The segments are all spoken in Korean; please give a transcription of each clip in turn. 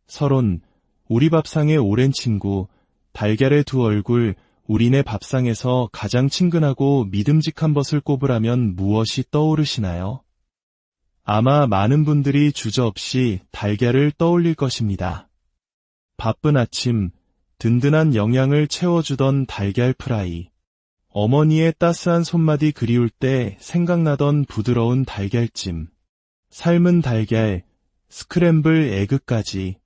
서론, 우리 밥상의 오랜 친구, 달걀의 두 얼굴, 우리네 밥상에서 가장 친근하고 믿음직한 것을 꼽으라면 무엇이 떠오르시나요? 아마 많은 분들이 주저없이 달걀을 떠올릴 것입니다. 바쁜 아침, 든든한 영양을 채워주던 달걀 프라이. 어머니의 따스한 손맛이 그리울 때 생각나던 부드러운 달걀찜. 삶은 달걀, 스크램블 에그까지.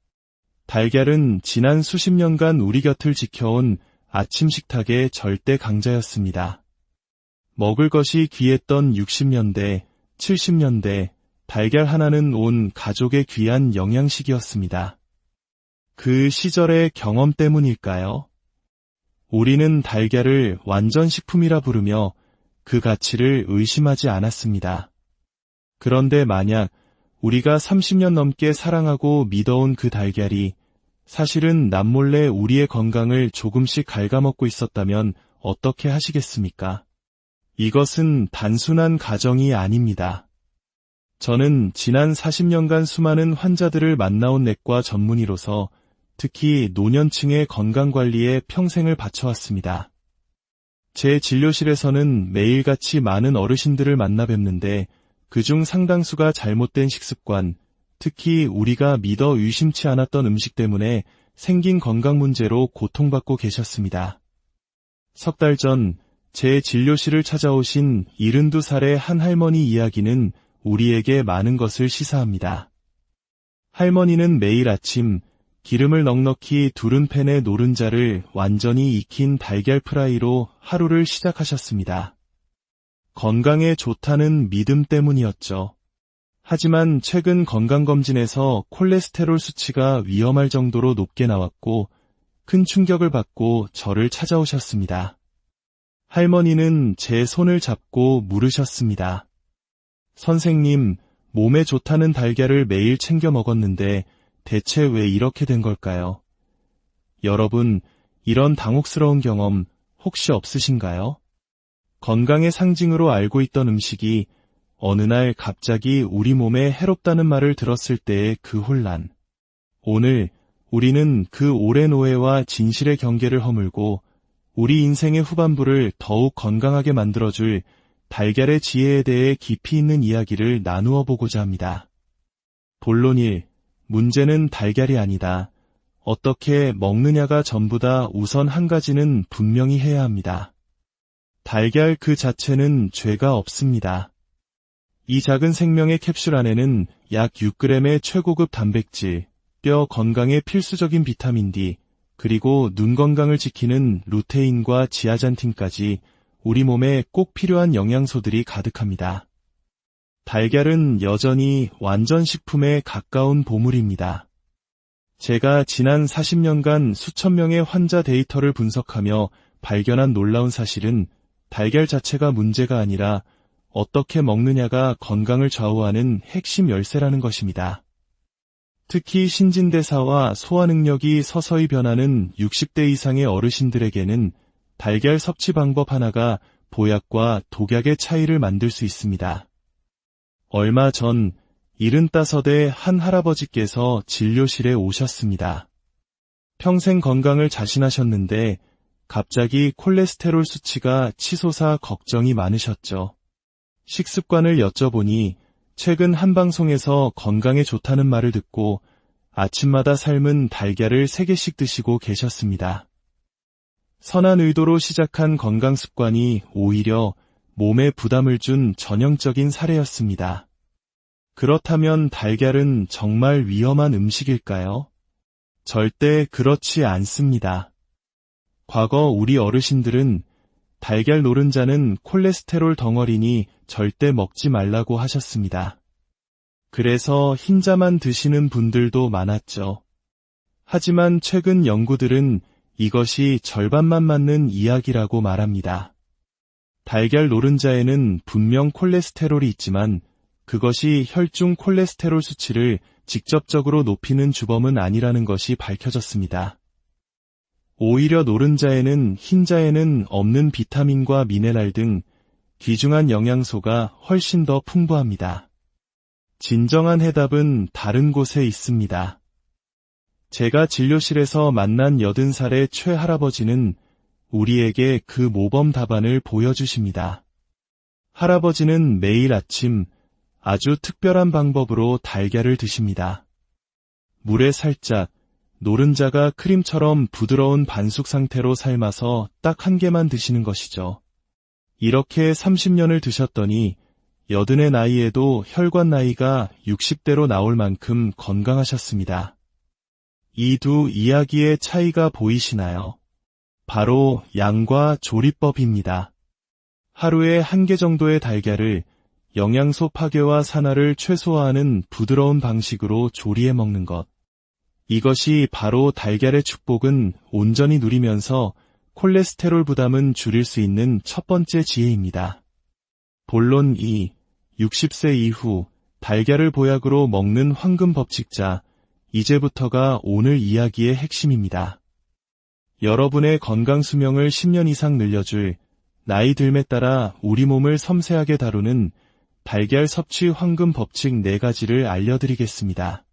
달걀은 지난 수십 년간 우리 곁을 지켜온 아침 식탁의 절대 강자였습니다. 먹을 것이 귀했던 60년대, 70년대, 달걀 하나는 온 가족의 귀한 영양식이었습니다. 그 시절의 경험 때문일까요? 우리는 달걀을 완전식품이라 부르며 그 가치를 의심하지 않았습니다. 그런데 만약 우리가 30년 넘게 사랑하고 믿어온 그 달걀이 사실은 남몰래 우리의 건강을 조금씩 갉아먹고 있었다면 어떻게 하시겠습니까? 이것은 단순한 가정이 아닙니다. 저는 지난 40년간 수많은 환자들을 만나온 내과 전문의로서 특히 노년층의 건강관리에 평생을 바쳐왔습니다. 제 진료실에서는 매일같이 많은 어르신들을 만나 뵙는데 그중 상당수가 잘못된 식습관, 특히 우리가 믿어 의심치 않았던 음식 때문에 생긴 건강 문제로 고통받고 계셨습니다. 석 달 전 제 진료실을 찾아오신 72살의 한 할머니 이야기는 우리에게 많은 것을 시사합니다. 할머니는 매일 아침 기름을 넉넉히 두른 팬에 노른자를 완전히 익힌 달걀 프라이로 하루를 시작하셨습니다. 건강에 좋다는 믿음 때문이었죠. 하지만 최근 건강검진에서 콜레스테롤 수치가 위험할 정도로 높게 나왔고 큰 충격을 받고 저를 찾아오셨습니다. 할머니는 제 손을 잡고 물으셨습니다. 선생님, 몸에 좋다는 달걀을 매일 챙겨 먹었는데 대체 왜 이렇게 된 걸까요? 여러분, 이런 당혹스러운 경험 혹시 없으신가요? 건강의 상징으로 알고 있던 음식이 어느 날 갑자기 우리 몸에 해롭다는 말을 들었을 때의 그 혼란. 오늘 우리는 그 오랜 오해와 진실의 경계를 허물고 우리 인생의 후반부를 더욱 건강하게 만들어줄 달걀의 지혜에 대해 깊이 있는 이야기를 나누어 보고자 합니다. 본론 1. 문제는 달걀이 아니다. 어떻게 먹느냐가 전부다. 우선 한 가지는 분명히 해야 합니다. 달걀 그 자체는 죄가 없습니다. 이 작은 생명의 캡슐 안에는 약 6g의 최고급 단백질, 뼈 건강에 필수적인 비타민 D, 그리고 눈 건강을 지키는 루테인과 지아잔틴까지 우리 몸에 꼭 필요한 영양소들이 가득합니다. 달걀은 여전히 완전식품에 가까운 보물입니다. 제가 지난 40년간 수천 명의 환자 데이터를 분석하며 발견한 놀라운 사실은 달걀 자체가 문제가 아니라 어떻게 먹느냐가 건강을 좌우하는 핵심 열쇠라는 것입니다. 특히 신진대사와 소화 능력이 서서히 변하는 60대 이상의 어르신들에게는 달걀 섭취 방법 하나가 보약과 독약의 차이를 만들 수 있습니다. 얼마 전 75의 한 할아버지께서 진료실에 오셨습니다. 평생 건강을 자신하셨는데 갑자기 콜레스테롤 수치가 치솟아 걱정이 많으셨죠. 식습관을 여쭤보니 최근 한 방송에서 건강에 좋다는 말을 듣고 아침마다 삶은 달걀을 3개씩 드시고 계셨습니다. 선한 의도로 시작한 건강 습관이 오히려 몸에 부담을 준 전형적인 사례였습니다. 그렇다면 달걀은 정말 위험한 음식일까요? 절대 그렇지 않습니다. 과거 우리 어르신들은 달걀 노른자는 콜레스테롤 덩어리니 절대 먹지 말라고 하셨습니다. 그래서 흰자만 드시는 분들도 많았죠. 하지만 최근 연구들은 이것이 절반만 맞는 이야기라고 말합니다. 달걀 노른자에는 분명 콜레스테롤이 있지만 그것이 혈중 콜레스테롤 수치를 직접적으로 높이는 주범은 아니라는 것이 밝혀졌습니다. 오히려 노른자에는 흰자에는 없는 비타민과 미네랄 등 귀중한 영양소가 훨씬 더 풍부합니다. 진정한 해답은 다른 곳에 있습니다. 제가 진료실에서 만난 80살의 최할아버지는 우리에게 그 모범 답안을 보여주십니다. 할아버지는 매일 아침 아주 특별한 방법으로 달걀을 드십니다. 물에 살짝 노른자가 크림처럼 부드러운 반숙 상태로 삶아서 딱 한 개만 드시는 것이죠. 이렇게 30년을 드셨더니 80의 나이에도 혈관 나이가 60대로 나올 만큼 건강하셨습니다. 이 두 이야기의 차이가 보이시나요? 바로 양과 조리법입니다. 하루에 1개 정도의 달걀을 영양소 파괴와 산화를 최소화하는 부드러운 방식으로 조리해 먹는 것. 이것이 바로 달걀의 축복은 온전히 누리면서 콜레스테롤 부담은 줄일 수 있는 첫 번째 지혜입니다. 본론 2. 60세 이후 달걀을 보약으로 먹는 황금 법칙자. 이제부터가 오늘 이야기의 핵심입니다. 여러분의 건강 수명을 10년 이상 늘려줄 나이 들에 따라 우리 몸을 섬세하게 다루는 달걀 섭취 황금 법칙 4가지를 알려드리겠습니다.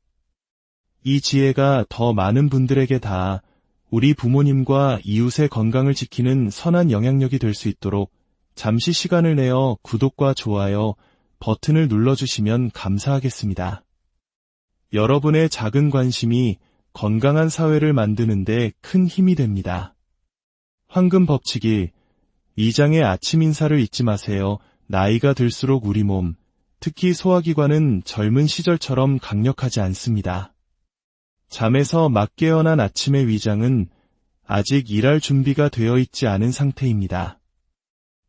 이 지혜가 더 많은 분들에게 닿아 우리 부모님과 이웃의 건강을 지키는 선한 영향력이 될 수 있도록 잠시 시간을 내어 구독과 좋아요 버튼을 눌러주시면 감사하겠습니다. 여러분의 작은 관심이 건강한 사회를 만드는 데 큰 힘이 됩니다. 황금 법칙 1. 위장의 아침 인사를 잊지 마세요. 나이가 들수록 우리 몸, 특히 소화기관은 젊은 시절처럼 강력하지 않습니다. 잠에서 막 깨어난 아침의 위장은 아직 일할 준비가 되어 있지 않은 상태입니다.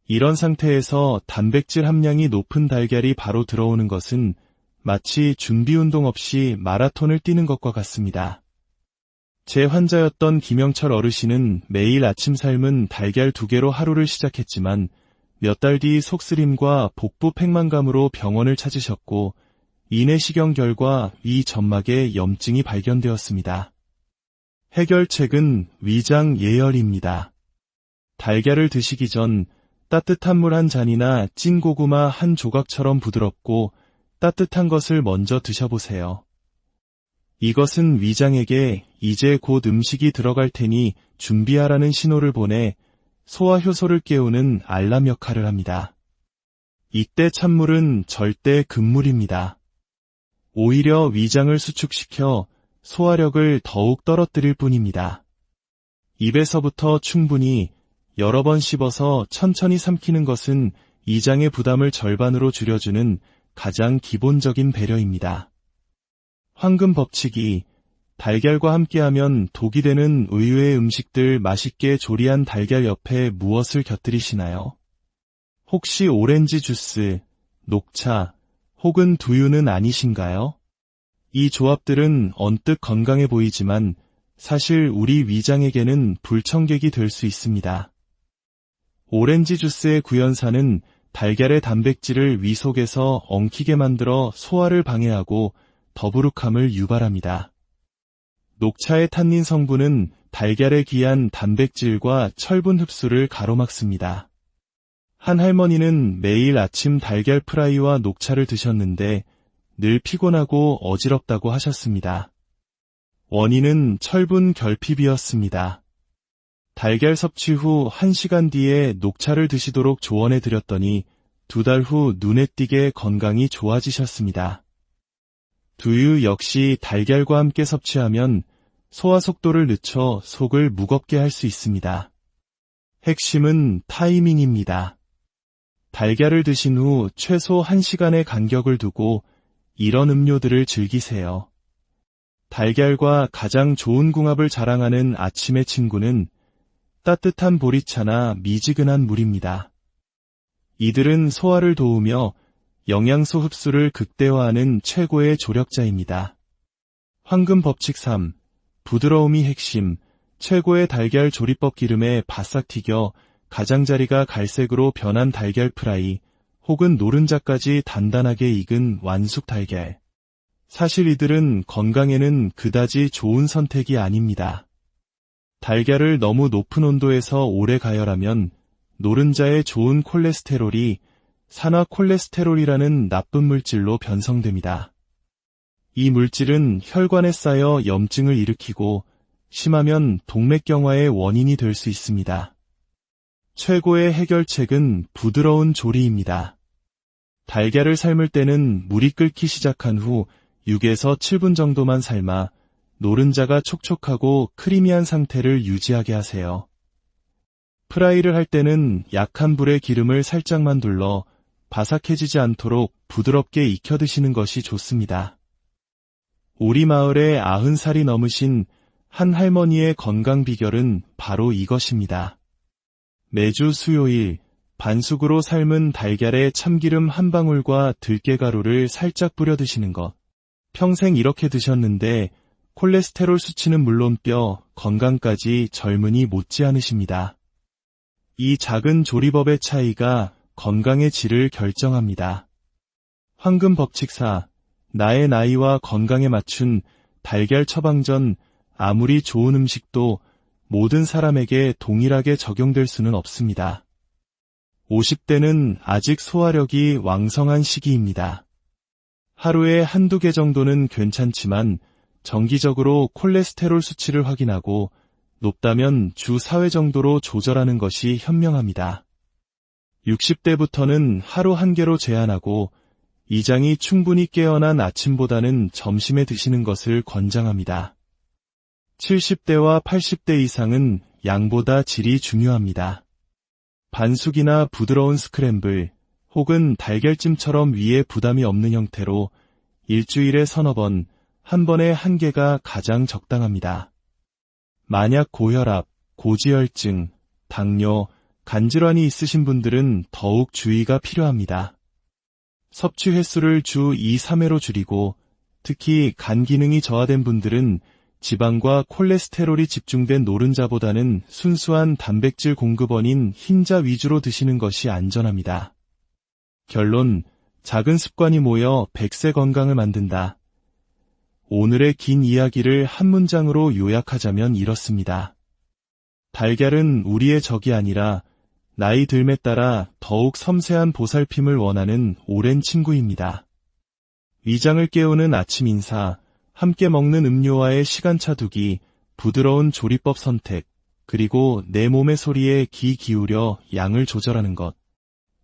이런 상태에서 단백질 함량이 높은 달걀이 바로 들어오는 것은 마치 준비 운동 없이 마라톤을 뛰는 것과 같습니다. 제 환자였던 김영철 어르신은 매일 아침 삶은 달걀 2개로 하루를 시작했지만 몇 달 뒤 속쓰림과 복부 팽만감으로 병원을 찾으셨고 이내시경 결과 위 점막에 염증이 발견되었습니다. 해결책은 위장 예열입니다. 달걀을 드시기 전 따뜻한 물 한 잔이나 찐 고구마 한 조각처럼 부드럽고 따뜻한 것을 먼저 드셔보세요. 이것은 위장에게 이제 곧 음식이 들어갈 테니 준비하라는 신호를 보내 소화 효소를 깨우는 알람 역할을 합니다. 이때 찬물은 절대 금물입니다. 오히려 위장을 수축시켜 소화력을 더욱 떨어뜨릴 뿐입니다. 입에서부터 충분히 여러 번 씹어서 천천히 삼키는 것은 이장의 부담을 절반으로 줄여주는 가장 기본적인 배려입니다. 황금 법칙이 달걀과 함께하면 독이 되는 의외의 음식들 맛있게 조리한 달걀 옆에 무엇을 곁들이시나요? 혹시 오렌지 주스, 녹차, 혹은 두유는 아니신가요? 이 조합들은 언뜻 건강해 보이지만 사실 우리 위장에게는 불청객이 될 수 있습니다. 오렌지 주스의 구연산은 달걀의 단백질을 위 속에서 엉키게 만들어 소화를 방해하고 더부룩함을 유발합니다. 녹차의 탄닌 성분은 달걀에 귀한 단백질과 철분 흡수를 가로막습니다. 한 할머니는 매일 아침 달걀 프라이와 녹차를 드셨는데 늘 피곤하고 어지럽다고 하셨습니다. 원인은 철분 결핍이었습니다. 달걀 섭취 후 1시간 뒤에 녹차를 드시도록 조언해 드렸더니 2달 후 눈에 띄게 건강이 좋아지셨습니다. 두유 역시 달걀과 함께 섭취하면 소화 속도를 늦춰 속을 무겁게 할 수 있습니다. 핵심은 타이밍입니다. 달걀을 드신 후 최소 1시간의 간격을 두고 이런 음료들을 즐기세요. 달걀과 가장 좋은 궁합을 자랑하는 아침의 친구는 따뜻한 보리차나 미지근한 물입니다. 이들은 소화를 도우며 영양소 흡수를 극대화하는 최고의 조력자입니다. 황금 법칙 3. 부드러움이 핵심. 최고의 달걀 조리법 기름에 바싹 튀겨 가장자리가 갈색으로 변한 달걀 프라이 혹은 노른자까지 단단하게 익은 완숙 달걀. 사실 이들은 건강에는 그다지 좋은 선택이 아닙니다. 달걀을 너무 높은 온도에서 오래 가열하면 노른자의 좋은 콜레스테롤이 산화 콜레스테롤이라는 나쁜 물질로 변성됩니다. 이 물질은 혈관에 쌓여 염증을 일으키고 심하면 동맥경화의 원인이 될 수 있습니다. 최고의 해결책은 부드러운 조리입니다. 달걀을 삶을 때는 물이 끓기 시작한 후 6에서 7분 정도만 삶아 노른자가 촉촉하고 크리미한 상태를 유지하게 하세요. 프라이를 할 때는 약한 불에 기름을 살짝만 둘러 바삭해지지 않도록 부드럽게 익혀 드시는 것이 좋습니다. 우리 마을에 90살이 넘으신 한 할머니의 건강 비결은 바로 이것입니다. 매주 수요일 반숙으로 삶은 달걀에 참기름 한 방울과 들깨가루를 살짝 뿌려 드시는 것. 평생 이렇게 드셨는데 콜레스테롤 수치는 물론 뼈, 건강까지 젊은이 못지 않으십니다. 이 작은 조리법의 차이가 건강의 질을 결정합니다. 황금 법칙4. 나의 나이와 건강에 맞춘 달걀 처방전. 아무리 좋은 음식도 모든 사람에게 동일하게 적용될 수는 없습니다. 50대는 아직 소화력이 왕성한 시기입니다. 하루에 한두 개 정도는 괜찮지만 정기적으로 콜레스테롤 수치를 확인하고 높다면 주 4회 정도로 조절하는 것이 현명합니다. 60대부터는 하루 1개로 제한하고 이장이 충분히 깨어난 아침보다는 점심에 드시는 것을 권장합니다. 70대와 80대 이상은 양보다 질이 중요합니다. 반숙이나 부드러운 스크램블 혹은 달걀찜처럼 위에 부담이 없는 형태로 일주일에 서너 번, 한 번에 1개가 가장 적당합니다. 만약 고혈압, 고지혈증, 당뇨, 간질환이 있으신 분들은 더욱 주의가 필요합니다. 섭취 횟수를 주 2, 3회로 줄이고 특히 간 기능이 저하된 분들은 지방과 콜레스테롤이 집중된 노른자보다는 순수한 단백질 공급원인 흰자 위주로 드시는 것이 안전합니다. 결론, 작은 습관이 모여 100세 건강을 만든다. 오늘의 긴 이야기를 한 문장으로 요약하자면 이렇습니다. 달걀은 우리의 적이 아니라 나이 들매 따라 더욱 섬세한 보살핌을 원하는 오랜 친구입니다. 위장을 깨우는 아침 인사, 함께 먹는 음료와의 시간차 두기, 부드러운 조리법 선택, 그리고 내 몸의 소리에 귀 기울여 양을 조절하는 것.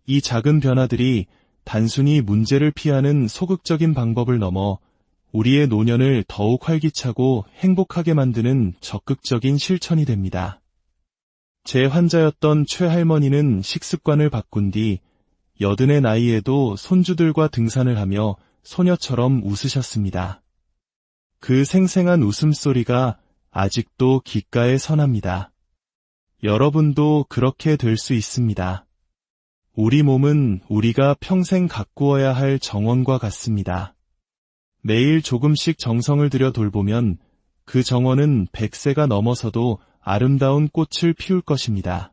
이 작은 변화들이 단순히 문제를 피하는 소극적인 방법을 넘어 우리의 노년을 더욱 활기차고 행복하게 만드는 적극적인 실천이 됩니다. 제 환자였던 최할머니는 식습관을 바꾼 뒤 80의 나이에도 손주들과 등산을 하며 소녀처럼 웃으셨습니다. 그 생생한 웃음소리가 아직도 귓가에 선합니다. 여러분도 그렇게 될 수 있습니다. 우리 몸은 우리가 평생 가꾸어야 할 정원과 같습니다. 매일 조금씩 정성을 들여 돌보면 그 정원은 100세가 넘어서도 아름다운 꽃을 피울 것입니다.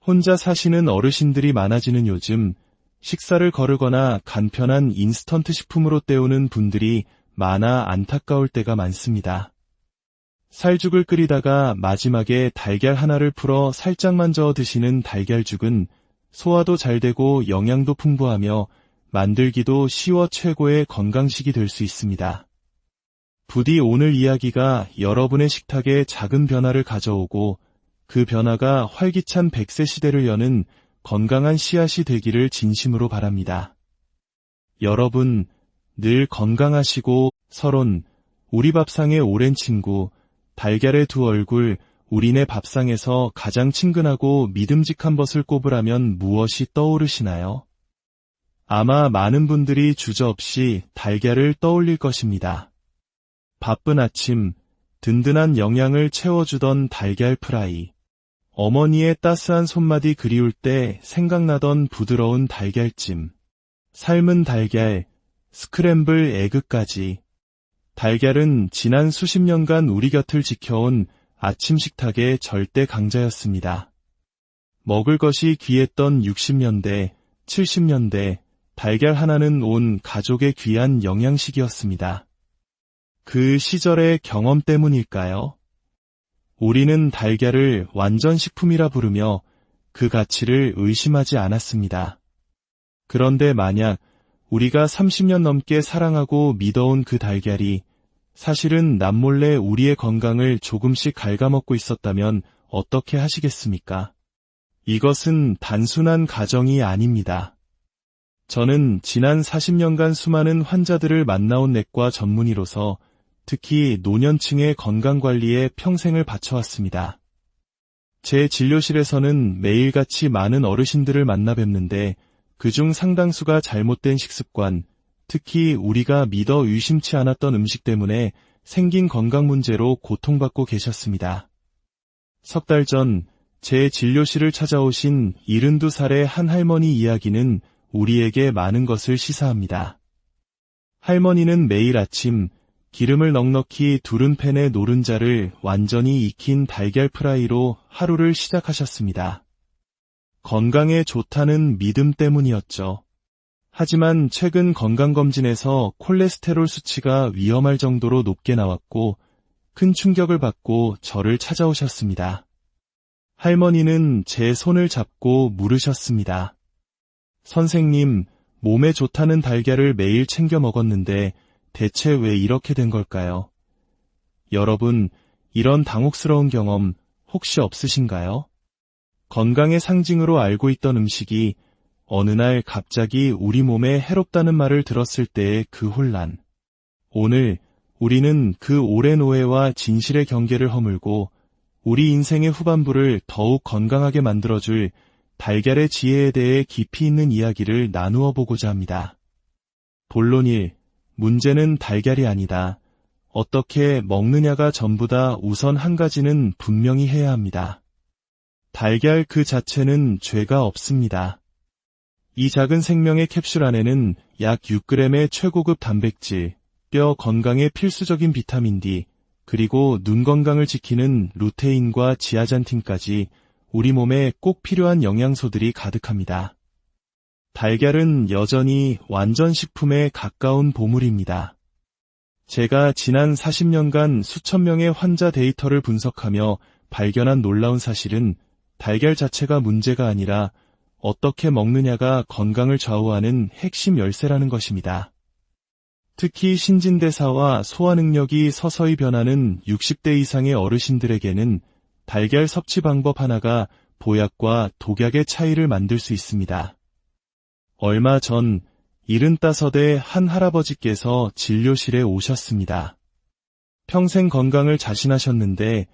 혼자 사시는 어르신들이 많아지는 요즘 식사를 거르거나 간편한 인스턴트 식품으로 때우는 분들이 많아 안타까울 때가 많습니다. 살죽을 끓이다가 마지막에 달걀 하나를 풀어 살짝만 저어 드시는 달걀죽은 소화도 잘 되고 영양도 풍부하며 만들기도 쉬워 최고의 건강식이 될 수 있습니다. 부디 오늘 이야기가 여러분의 식탁에 작은 변화를 가져오고 그 변화가 활기찬 100세 시대를 여는 건강한 씨앗이 되기를 진심으로 바랍니다. 여러분, 늘 건강하시고 서론, 우리 밥상의 오랜 친구, 달걀의 두 얼굴, 우리네 밥상에서 가장 친근하고 믿음직한 것을 꼽으라면 무엇이 떠오르시나요? 아마 많은 분들이 주저없이 달걀을 떠올릴 것입니다. 바쁜 아침, 든든한 영양을 채워주던 달걀 프라이, 어머니의 따스한 손맛이 그리울 때 생각나던 부드러운 달걀찜, 삶은 달걀, 스크램블 에그까지. 달걀은 지난 수십 년간 우리 곁을 지켜온 아침 식탁의 절대 강자였습니다. 먹을 것이 귀했던 60년대, 70년대, 달걀 하나는 온 가족의 귀한 영양식이었습니다. 그 시절의 경험 때문일까요? 우리는 달걀을 완전 식품이라 부르며 그 가치를 의심하지 않았습니다. 그런데 만약 우리가 30년 넘게 사랑하고 믿어온 그 달걀이 사실은 남몰래 우리의 건강을 조금씩 갉아먹고 있었다면 어떻게 하시겠습니까? 이것은 단순한 가정이 아닙니다. 저는 지난 40년간 수많은 환자들을 만나온 내과 전문의로서 특히 노년층의 건강관리에 평생을 바쳐왔습니다. 제 진료실에서는 매일같이 많은 어르신들을 만나 뵙는데 그중 상당수가 잘못된 식습관, 특히 우리가 믿어 의심치 않았던 음식 때문에 생긴 건강 문제로 고통받고 계셨습니다. 석 달 전 제 진료실을 찾아오신 72살의 한 할머니 이야기는 우리에게 많은 것을 시사합니다. 할머니는 매일 아침 기름을 넉넉히 두른 팬에 노른자를 완전히 익힌 달걀 프라이로 하루를 시작하셨습니다. 건강에 좋다는 믿음 때문이었죠. 하지만 최근 건강검진에서 콜레스테롤 수치가 위험할 정도로 높게 나왔고 큰 충격을 받고 저를 찾아오셨습니다. 할머니는 제 손을 잡고 물으셨습니다. 선생님, 몸에 좋다는 달걀을 매일 챙겨 먹었는데 대체 왜 이렇게 된 걸까요? 여러분, 이런 당혹스러운 경험 혹시 없으신가요? 건강의 상징으로 알고 있던 음식이 어느 날 갑자기 우리 몸에 해롭다는 말을 들었을 때의 그 혼란. 오늘 우리는 그 오랜 오해와 진실의 경계를 허물고 우리 인생의 후반부를 더욱 건강하게 만들어줄 달걀의 지혜에 대해 깊이 있는 이야기를 나누어 보고자 합니다. 본론 1. 문제는 달걀이 아니다. 어떻게 먹느냐가 전부다. 우선 한 가지는 분명히 해야 합니다. 달걀 그 자체는 죄가 없습니다. 이 작은 생명의 캡슐 안에는 약 6g의 최고급 단백질, 뼈 건강에 필수적인 비타민 D, 그리고 눈 건강을 지키는 루테인과 지아잔틴까지 우리 몸에 꼭 필요한 영양소들이 가득합니다. 달걀은 여전히 완전 식품에 가까운 보물입니다. 제가 지난 40년간 수천 명의 환자 데이터를 분석하며 발견한 놀라운 사실은 달걀 자체가 문제가 아니라 어떻게 먹느냐가 건강을 좌우하는 핵심 열쇠라는 것입니다. 특히 신진대사와 소화 능력이 서서히 변하는 60대 이상의 어르신들에게는 달걀 섭취 방법 하나가 보약과 독약의 차이를 만들 수 있습니다. 얼마 전 75의 한 할아버지께서 진료실에 오셨습니다. 평생 건강을 자신하셨는데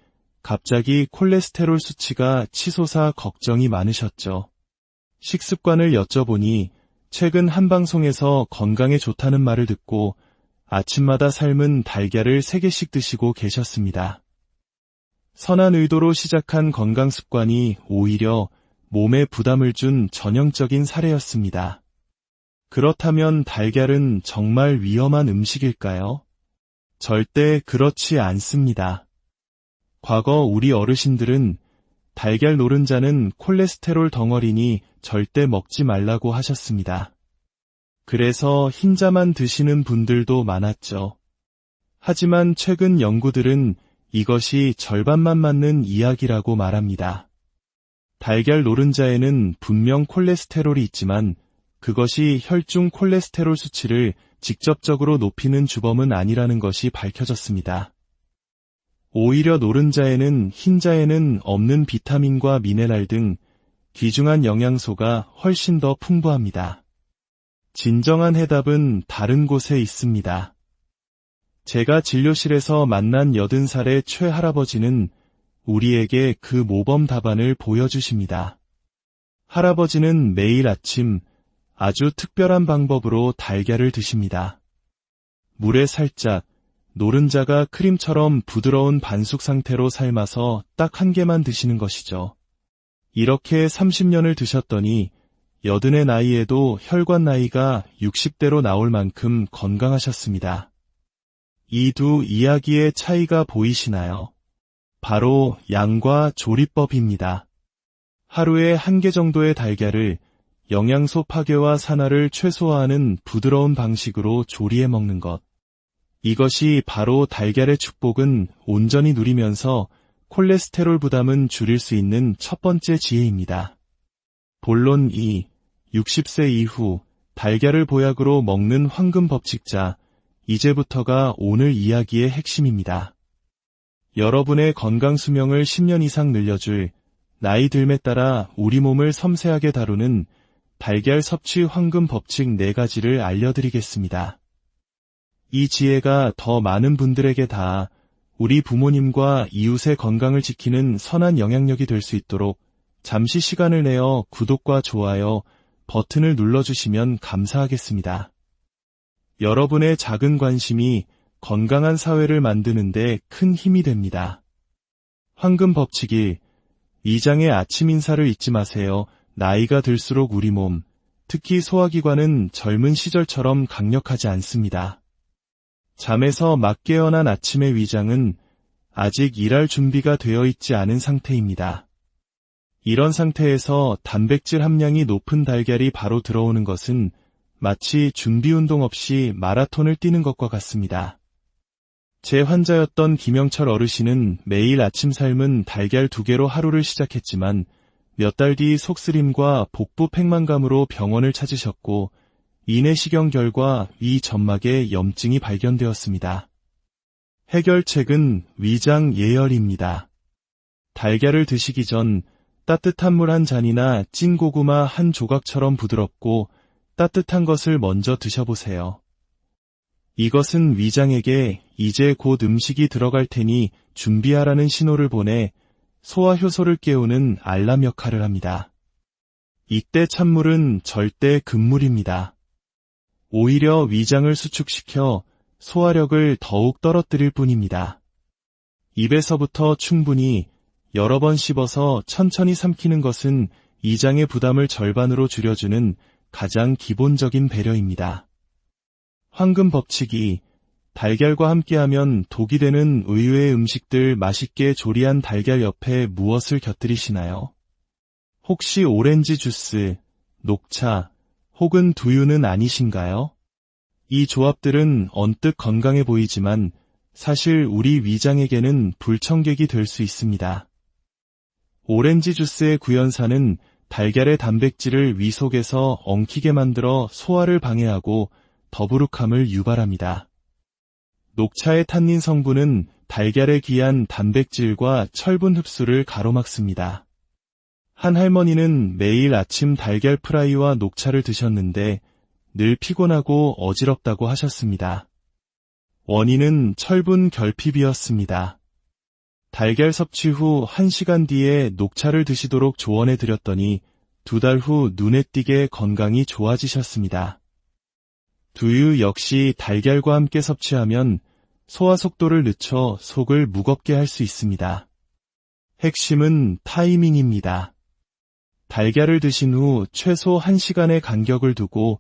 갑자기 콜레스테롤 수치가 치솟아 걱정이 많으셨죠. 식습관을 여쭤보니 최근 한 방송에서 건강에 좋다는 말을 듣고 아침마다 삶은 달걀을 3개씩 드시고 계셨습니다. 선한 의도로 시작한 건강 습관이 오히려 몸에 부담을 준 전형적인 사례였습니다. 그렇다면 달걀은 정말 위험한 음식일까요? 절대 그렇지 않습니다. 과거 우리 어르신들은 달걀 노른자는 콜레스테롤 덩어리니 절대 먹지 말라고 하셨습니다. 그래서 흰자만 드시는 분들도 많았죠. 하지만 최근 연구들은 이것이 절반만 맞는 이야기라고 말합니다. 달걀 노른자에는 분명 콜레스테롤이 있지만 그것이 혈중 콜레스테롤 수치를 직접적으로 높이는 주범은 아니라는 것이 밝혀졌습니다. 오히려 노른자에는 흰자에는 없는 비타민과 미네랄 등 귀중한 영양소가 훨씬 더 풍부합니다. 진정한 해답은 다른 곳에 있습니다. 제가 진료실에서 만난 80살의 최할아버지는 우리에게 그 모범 답안을 보여주십니다. 할아버지는 매일 아침 아주 특별한 방법으로 달걀을 드십니다. 물에 살짝, 노른자가 크림처럼 부드러운 반숙 상태로 삶아서 딱 1개만 드시는 것이죠. 이렇게 30년을 드셨더니 80의 나이에도 혈관 나이가 60대로 나올 만큼 건강하셨습니다. 이 두 이야기의 차이가 보이시나요? 바로 양과 조리법입니다. 하루에 1개 정도의 달걀을 영양소 파괴와 산화를 최소화하는 부드러운 방식으로 조리해 먹는 것. 이것이 바로 달걀의 축복은 온전히 누리면서 콜레스테롤 부담은 줄일 수 있는 첫 번째 지혜입니다. 본론 2. 60세 이후 달걀을 보약으로 먹는 황금 법칙자, 이제부터가 오늘 이야기의 핵심입니다. 여러분의 건강 수명을 10년 이상 늘려줄 나이 들매 따라 우리 몸을 섬세하게 다루는 달걀 섭취 황금 법칙 4가지를 알려드리겠습니다. 이 지혜가 더 많은 분들에게 닿아 우리 부모님과 이웃의 건강을 지키는 선한 영향력이 될 수 있도록 잠시 시간을 내어 구독과 좋아요 버튼을 눌러주시면 감사하겠습니다. 여러분의 작은 관심이 건강한 사회를 만드는 데 큰 힘이 됩니다. 황금 법칙 1. 위장의 아침 인사를 잊지 마세요. 나이가 들수록 우리 몸, 특히 소화기관은 젊은 시절처럼 강력하지 않습니다. 잠에서 막 깨어난 아침의 위장은 아직 일할 준비가 되어 있지 않은 상태입니다. 이런 상태에서 단백질 함량이 높은 달걀이 바로 들어오는 것은 마치 준비 운동 없이 마라톤을 뛰는 것과 같습니다. 제 환자였던 김영철 어르신은 매일 아침 삶은 달걀 2개로 하루를 시작했지만 몇 달 뒤 속쓰림과 복부 팽만감으로 병원을 찾으셨고 이내시경 결과 위 점막에 염증이 발견되었습니다. 해결책은 위장 예열입니다. 달걀을 드시기 전 따뜻한 물 한 잔이나 찐 고구마 한 조각처럼 부드럽고 따뜻한 것을 먼저 드셔보세요. 이것은 위장에게 이제 곧 음식이 들어갈 테니 준비하라는 신호를 보내 소화 효소를 깨우는 알람 역할을 합니다. 이때 찬물은 절대 금물입니다. 오히려 위장을 수축시켜 소화력을 더욱 떨어뜨릴 뿐입니다. 입에서부터 충분히 여러 번 씹어서 천천히 삼키는 것은 이장의 부담을 절반으로 줄여주는 가장 기본적인 배려입니다. 황금 법칙 2. 달걀과 함께하면 독이 되는 의외의 음식들. 맛있게 조리한 달걀 옆에 무엇을 곁들이시나요? 혹시 오렌지 주스, 녹차, 혹은 두유는 아니신가요? 이 조합들은 언뜻 건강해 보이지만 사실 우리 위장에게는 불청객이 될 수 있습니다. 오렌지 주스의 구연산은 달걀의 단백질을 위 속에서 엉키게 만들어 소화를 방해하고 더부룩함을 유발합니다. 녹차의 탄닌 성분은 달걀에 귀한 단백질과 철분 흡수를 가로막습니다. 한 할머니는 매일 아침 달걀 프라이와 녹차를 드셨는데 늘 피곤하고 어지럽다고 하셨습니다. 원인은 철분 결핍이었습니다. 달걀 섭취 후 1시간 뒤에 녹차를 드시도록 조언해 드렸더니 2달 후 눈에 띄게 건강이 좋아지셨습니다. 두유 역시 달걀과 함께 섭취하면 소화 속도를 늦춰 속을 무겁게 할 수 있습니다. 핵심은 타이밍입니다. 달걀을 드신 후 최소 1시간의 간격을 두고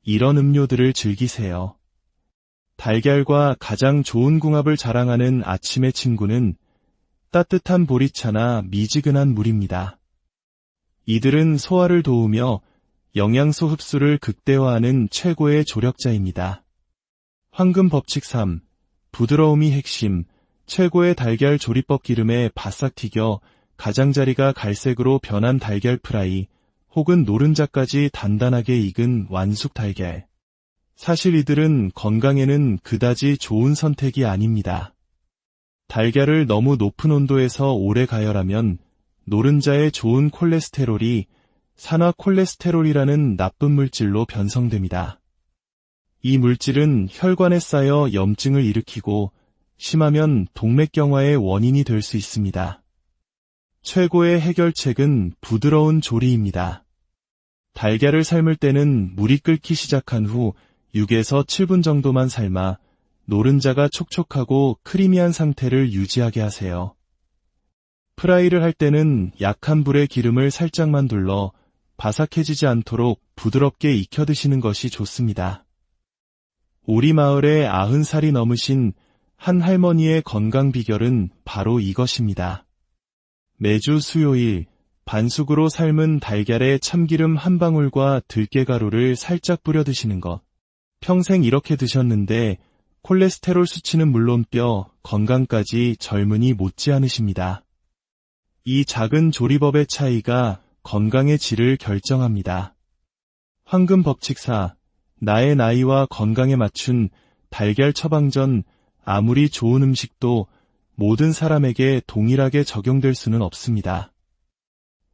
이런 음료들을 즐기세요. 달걀과 가장 좋은 궁합을 자랑하는 아침의 친구는 따뜻한 보리차나 미지근한 물입니다. 이들은 소화를 도우며 영양소 흡수를 극대화하는 최고의 조력자입니다. 황금 법칙 3. 부드러움이 핵심. 최고의 달걀 조리법. 기름에 바싹 튀겨 가장자리가 갈색으로 변한 달걀 프라이 혹은 노른자까지 단단하게 익은 완숙 달걀. 사실 이들은 건강에는 그다지 좋은 선택이 아닙니다. 달걀을 너무 높은 온도에서 오래 가열하면 노른자의 좋은 콜레스테롤이 산화 콜레스테롤이라는 나쁜 물질로 변성됩니다. 이 물질은 혈관에 쌓여 염증을 일으키고 심하면 동맥경화의 원인이 될 수 있습니다. 최고의 해결책은 부드러운 조리입니다. 달걀을 삶을 때는 물이 끓기 시작한 후 6에서 7분 정도만 삶아 노른자가 촉촉하고 크리미한 상태를 유지하게 하세요. 프라이를 할 때는 약한 불에 기름을 살짝만 둘러 바삭해지지 않도록 부드럽게 익혀 드시는 것이 좋습니다. 우리 마을에 90살이 넘으신 한 할머니의 건강 비결은 바로 이것입니다. 매주 수요일 반숙으로 삶은 달걀에 참기름 한 방울과 들깨가루를 살짝 뿌려 드시는 것. 평생 이렇게 드셨는데 콜레스테롤 수치는 물론 뼈, 건강까지 젊은이 못지않으십니다. 이 작은 조리법의 차이가 건강의 질을 결정합니다. 황금 법칙 4. 나의 나이와 건강에 맞춘 달걀 처방전, 아무리 좋은 음식도 모든 사람에게 동일하게 적용될 수는 없습니다.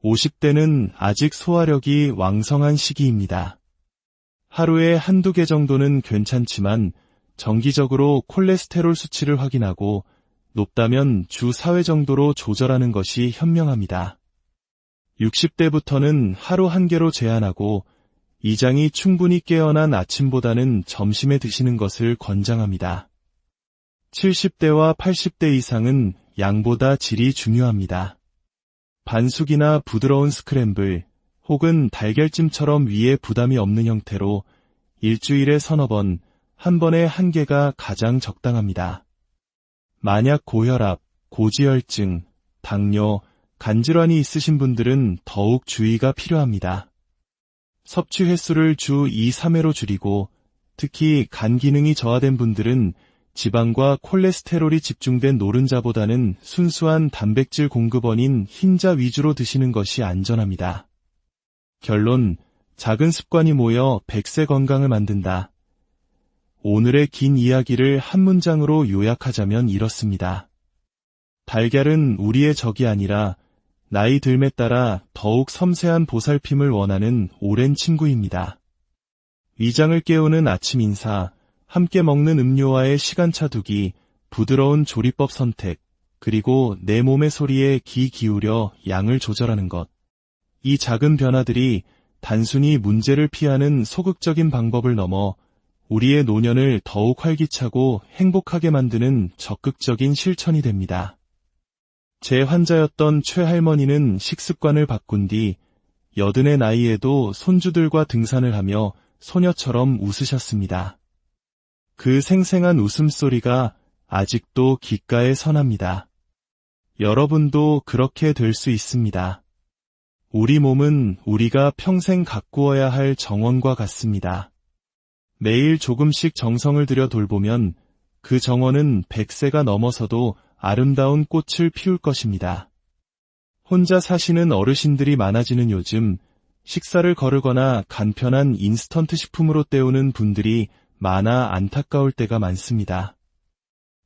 50대는 아직 소화력이 왕성한 시기입니다. 하루에 한두 개 정도는 괜찮지만 정기적으로 콜레스테롤 수치를 확인하고 높다면 주 4회 정도로 조절하는 것이 현명합니다. 60대부터는 하루 한 개로 제한하고 이장이 충분히 깨어난 아침보다는 점심에 드시는 것을 권장합니다. 70대와 80대 이상은 양보다 질이 중요합니다. 반숙이나 부드러운 스크램블 혹은 달걀찜처럼 위에 부담이 없는 형태로 일주일에 서너 번, 한 번에 한 개가 가장 적당합니다. 만약 고혈압, 고지혈증, 당뇨, 간질환이 있으신 분들은 더욱 주의가 필요합니다. 섭취 횟수를 주 2, 3회로 줄이고 특히 간 기능이 저하된 분들은 지방과 콜레스테롤이 집중된 노른자보다는 순수한 단백질 공급원인 흰자 위주로 드시는 것이 안전합니다. 결론, 작은 습관이 모여 100세 건강을 만든다. 오늘의 긴 이야기를 한 문장으로 요약하자면 이렇습니다. 달걀은 우리의 적이 아니라 나이 들매 따라 더욱 섬세한 보살핌을 원하는 오랜 친구입니다. 위장을 깨우는 아침 인사, 함께 먹는 음료와의 시간차 두기, 부드러운 조리법 선택, 그리고 내 몸의 소리에 귀 기울여 양을 조절하는 것. 이 작은 변화들이 단순히 문제를 피하는 소극적인 방법을 넘어 우리의 노년을 더욱 활기차고 행복하게 만드는 적극적인 실천이 됩니다. 제 환자였던 최할머니는 식습관을 바꾼 뒤 80의 나이에도 손주들과 등산을 하며 소녀처럼 웃으셨습니다. 그 생생한 웃음소리가 아직도 귓가에 선합니다. 여러분도 그렇게 될 수 있습니다. 우리 몸은 우리가 평생 가꾸어야 할 정원과 같습니다. 매일 조금씩 정성을 들여 돌보면 그 정원은 100세가 넘어서도 아름다운 꽃을 피울 것입니다. 혼자 사시는 어르신들이 많아지는 요즘 식사를 거르거나 간편한 인스턴트 식품으로 때우는 분들이 많아 안타까울 때가 많습니다.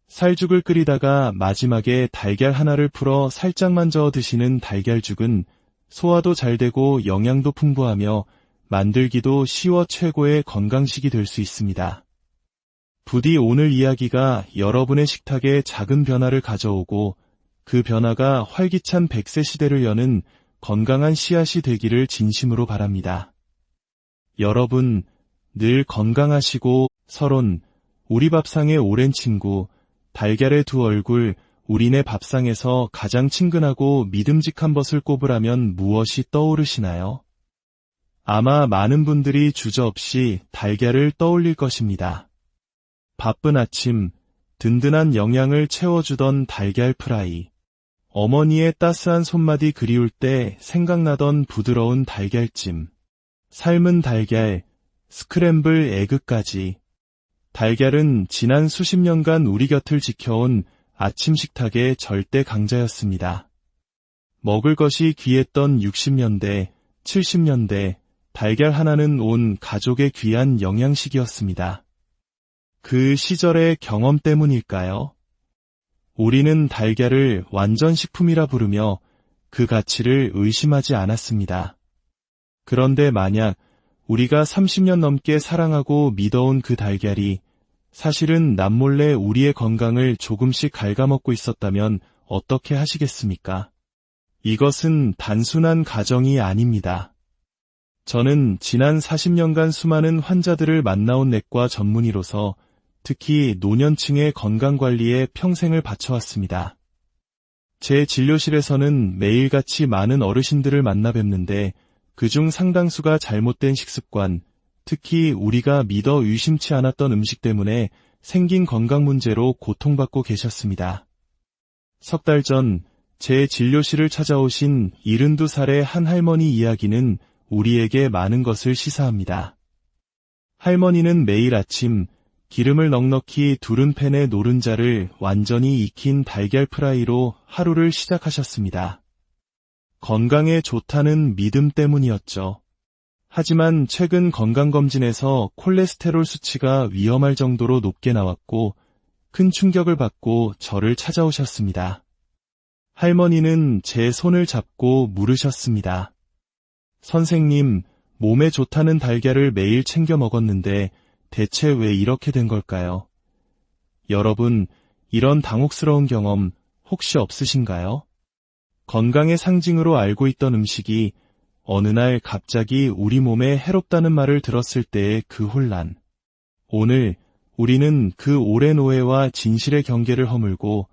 살죽을 끓이다가 마지막에 달걀 하나를 풀어 살짝만 저어 드시는 달걀죽은 소화도 잘 되고 영양도 풍부하며 만들기도 쉬워 최고의 건강식이 될 수 있습니다. 부디 오늘 이야기가 여러분의 식탁에 작은 변화를 가져오고 그 변화가 활기찬 100세 시대를 여는 건강한 씨앗이 되기를 진심으로 바랍니다. 여러분, 늘 건강하시고 서론, 우리 밥상의 오랜 친구, 달걀의 두 얼굴, 우리네 밥상에서 가장 친근하고 믿음직한 것을 꼽으라면 무엇이 떠오르시나요? 아마 많은 분들이 주저없이 달걀을 떠올릴 것입니다. 바쁜 아침, 든든한 영양을 채워주던 달걀 프라이, 어머니의 따스한 손맛이 그리울 때 생각나던 부드러운 달걀찜, 삶은 달걀, 스크램블 에그까지. 달걀은 지난 수십 년간 우리 곁을 지켜온 아침 식탁의 절대 강자였습니다. 먹을 것이 귀했던 60년대, 70년대, 달걀 하나는 온 가족의 귀한 영양식이었습니다. 그 시절의 경험 때문일까요? 우리는 달걀을 완전 식품이라 부르며 그 가치를 의심하지 않았습니다. 그런데 만약 우리가 30년 넘게 사랑하고 믿어온 그 달걀이 사실은 남몰래 우리의 건강을 조금씩 갉아먹고 있었다면 어떻게 하시겠습니까? 이것은 단순한 가정이 아닙니다. 저는 지난 40년간 수많은 환자들을 만나온 내과 전문의로서 특히 노년층의 건강관리에 평생을 바쳐왔습니다. 제 진료실에서는 매일같이 많은 어르신들을 만나 뵙는데 그중 상당수가 잘못된 식습관, 특히 우리가 믿어 의심치 않았던 음식 때문에 생긴 건강 문제로 고통받고 계셨습니다. 석 달 전 제 진료실을 찾아오신 72살의 한 할머니 이야기는 우리에게 많은 것을 시사합니다. 할머니는 매일 아침 기름을 넉넉히 두른 팬에 노른자를 완전히 익힌 달걀 프라이로 하루를 시작하셨습니다. 건강에 좋다는 믿음 때문이었죠. 하지만 최근 건강검진에서 콜레스테롤 수치가 위험할 정도로 높게 나왔고 큰 충격을 받고 저를 찾아오셨습니다. 할머니는 제 손을 잡고 물으셨습니다. 선생님, 몸에 좋다는 달걀을 매일 챙겨 먹었는데 대체 왜 이렇게 된 걸까요? 여러분, 이런 당혹스러운 경험 혹시 없으신가요? 건강의 상징으로 알고 있던 음식이 어느 날 갑자기 우리 몸에 해롭다는 말을 들었을 때의 그 혼란. 오늘 우리는 그 오랜 오해와 진실의 경계를 허물고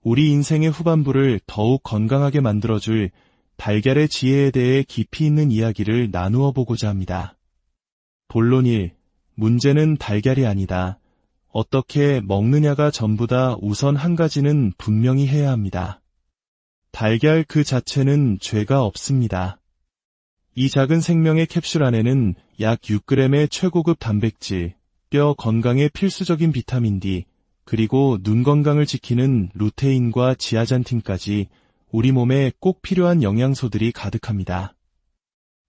우리 인생의 후반부를 더욱 건강하게 만들어줄 달걀의 지혜에 대해 깊이 있는 이야기를 나누어 보고자 합니다. 본론 1. 문제는 달걀이 아니다. 어떻게 먹느냐가 전부다. 우선 한 가지는 분명히 해야 합니다. 달걀 그 자체는 죄가 없습니다. 이 작은 생명의 캡슐 안에는 약 6g의 최고급 단백질, 뼈 건강에 필수적인 비타민 D, 그리고 눈 건강을 지키는 루테인과 지아잔틴까지 우리 몸에 꼭 필요한 영양소들이 가득합니다.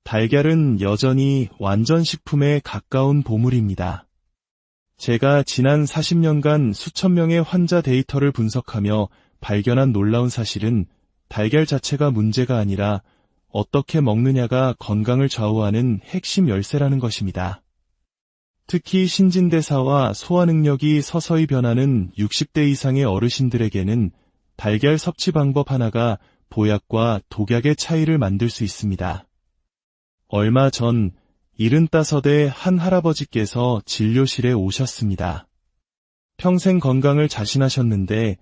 달걀은 여전히 완전 식품에 가까운 보물입니다. 제가 지난 40년간 수천 명의 환자 데이터를 분석하며 발견한 놀라운 사실은 달걀 자체가 문제가 아니라 어떻게 먹느냐가 건강을 좌우하는 핵심 열쇠라는 것입니다. 특히 신진대사와 소화 능력이 서서히 변하는 60대 이상의 어르신들에게는 달걀 섭취 방법 하나가 보약과 독약의 차이를 만들 수 있습니다. 얼마 전 75의 한 할아버지께서 진료실에 오셨습니다. 평생 건강을 자신하셨는데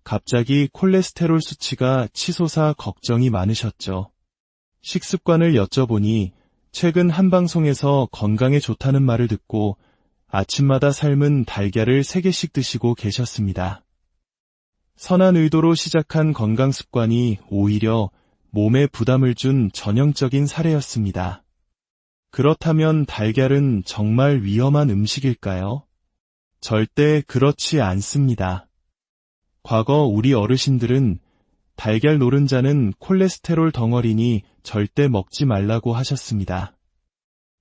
갑자기 콜레스테롤 수치가 치솟아 걱정이 많으셨죠. 식습관을 여쭤보니 최근 한 방송에서 건강에 좋다는 말을 듣고 아침마다 삶은 달걀을 3개씩 드시고 계셨습니다. 선한 의도로 시작한 건강 습관이 오히려 몸에 부담을 준 전형적인 사례였습니다. 그렇다면 달걀은 정말 위험한 음식일까요? 절대 그렇지 않습니다. 과거 우리 어르신들은 달걀 노른자는 콜레스테롤 덩어리니 절대 먹지 말라고 하셨습니다.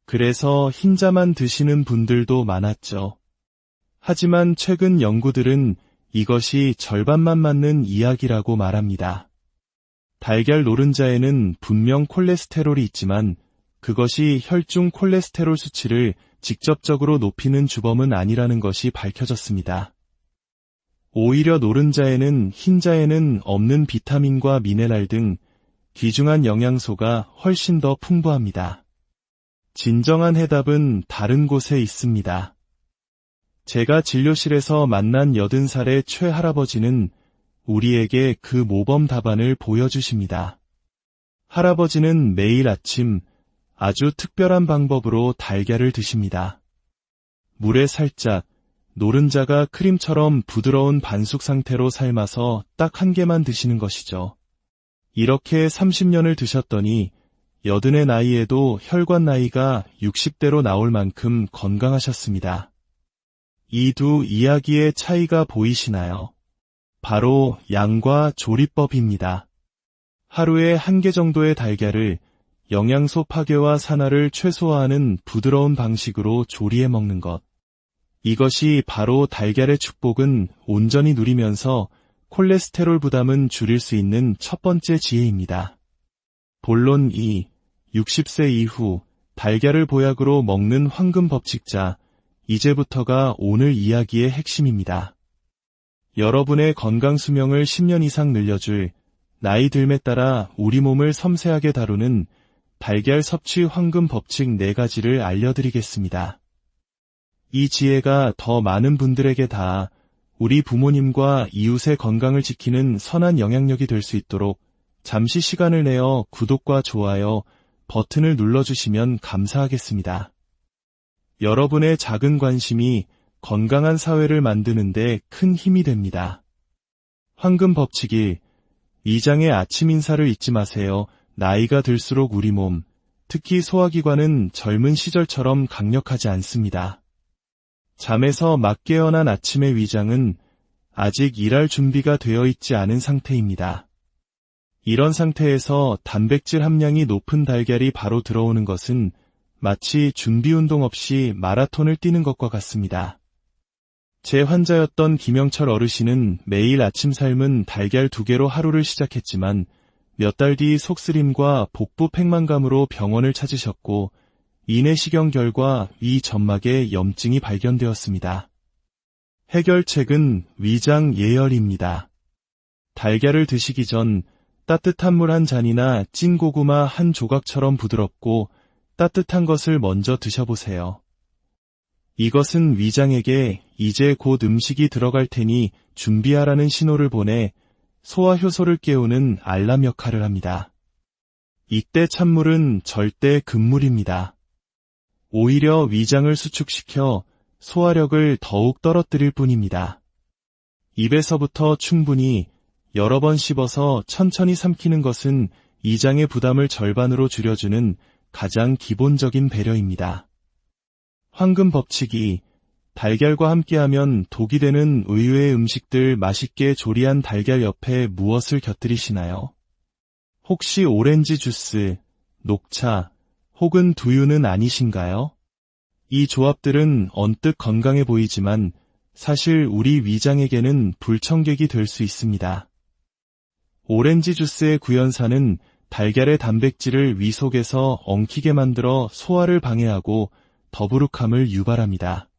그래서 흰자만 드시는 분들도 많았죠. 하지만 최근 연구들은 이것이 절반만 맞는 이야기라고 말합니다. 달걀 노른자에는 분명 콜레스테롤이 있지만 그것이 혈중 콜레스테롤 수치를 직접적으로 높이는 주범은 아니라는 것이 밝혀졌습니다. 오히려 노른자에는 흰자에는 없는 비타민과 미네랄 등 귀중한 영양소가 훨씬 더 풍부합니다. 진정한 해답은 다른 곳에 있습니다. 제가 진료실에서 만난 80살의 최할아버지는 우리에게 그 모범 답안을 보여주십니다. 할아버지는 매일 아침 아주 특별한 방법으로 달걀을 드십니다. 물에 살짝, 노른자가 크림처럼 부드러운 반숙 상태로 삶아서 딱 1개만 드시는 것이죠. 이렇게 30년을 드셨더니 80의 나이에도 혈관 나이가 60대로 나올 만큼 건강하셨습니다. 이 두 이야기의 차이가 보이시나요? 바로 양과 조리법입니다. 하루에 1개 정도의 달걀을 영양소 파괴와 산화를 최소화하는 부드러운 방식으로 조리해 먹는 것. 이것이 바로 달걀의 축복은 온전히 누리면서 콜레스테롤 부담은 줄일 수 있는 첫 번째 지혜입니다. 본론 2. 60세 이후 달걀을 보약으로 먹는 황금 법칙자. 이제부터가 오늘 이야기의 핵심입니다. 여러분의 건강 수명을 10년 이상 늘려줄 나이 들에 따라 우리 몸을 섬세하게 다루는 달걀 섭취 황금 법칙 4가지를 알려드리겠습니다. 이 지혜가 더 많은 분들에게 닿아 우리 부모님과 이웃의 건강을 지키는 선한 영향력이 될 수 있도록 잠시 시간을 내어 구독과 좋아요 버튼을 눌러주시면 감사하겠습니다. 여러분의 작은 관심이 건강한 사회를 만드는 데 큰 힘이 됩니다. 황금 법칙 1. 이장의 아침 인사를 잊지 마세요. 나이가 들수록 우리 몸, 특히 소화기관은 젊은 시절처럼 강력하지 않습니다. 잠에서 막 깨어난 아침의 위장은 아직 일할 준비가 되어 있지 않은 상태입니다. 이런 상태에서 단백질 함량이 높은 달걀이 바로 들어오는 것은 마치 준비 운동 없이 마라톤을 뛰는 것과 같습니다. 제 환자였던 김영철 어르신은 매일 아침 삶은 달걀 2개로 하루를 시작했지만 몇 달 뒤 속쓰림과 복부 팽만감으로 병원을 찾으셨고 이내시경 결과 위 점막에 염증이 발견되었습니다. 해결책은 위장 예열입니다. 달걀을 드시기 전 따뜻한 물 한 잔이나 찐 고구마 한 조각처럼 부드럽고 따뜻한 것을 먼저 드셔보세요. 이것은 위장에게 이제 곧 음식이 들어갈 테니 준비하라는 신호를 보내 소화효소를 깨우는 알람 역할을 합니다. 이때 찬물은 절대 금물입니다. 오히려 위장을 수축시켜 소화력을 더욱 떨어뜨릴 뿐입니다. 입에서부터 충분히 여러 번 씹어서 천천히 삼키는 것은 이장의 부담을 절반으로 줄여주는 가장 기본적인 배려입니다. 황금 법칙이 달걀과 함께하면 독이 되는 의외의 음식들 맛있게 조리한 달걀 옆에 무엇을 곁들이시나요? 혹시 오렌지 주스, 녹차, 혹은 두유는 아니신가요? 이 조합들은 언뜻 건강해 보이지만 사실 우리 위장에게는 불청객이 될 수 있습니다. 오렌지 주스의 구연산은 달걀의 단백질을 위 속에서 엉키게 만들어 소화를 방해하고 더부룩함을 유발합니다.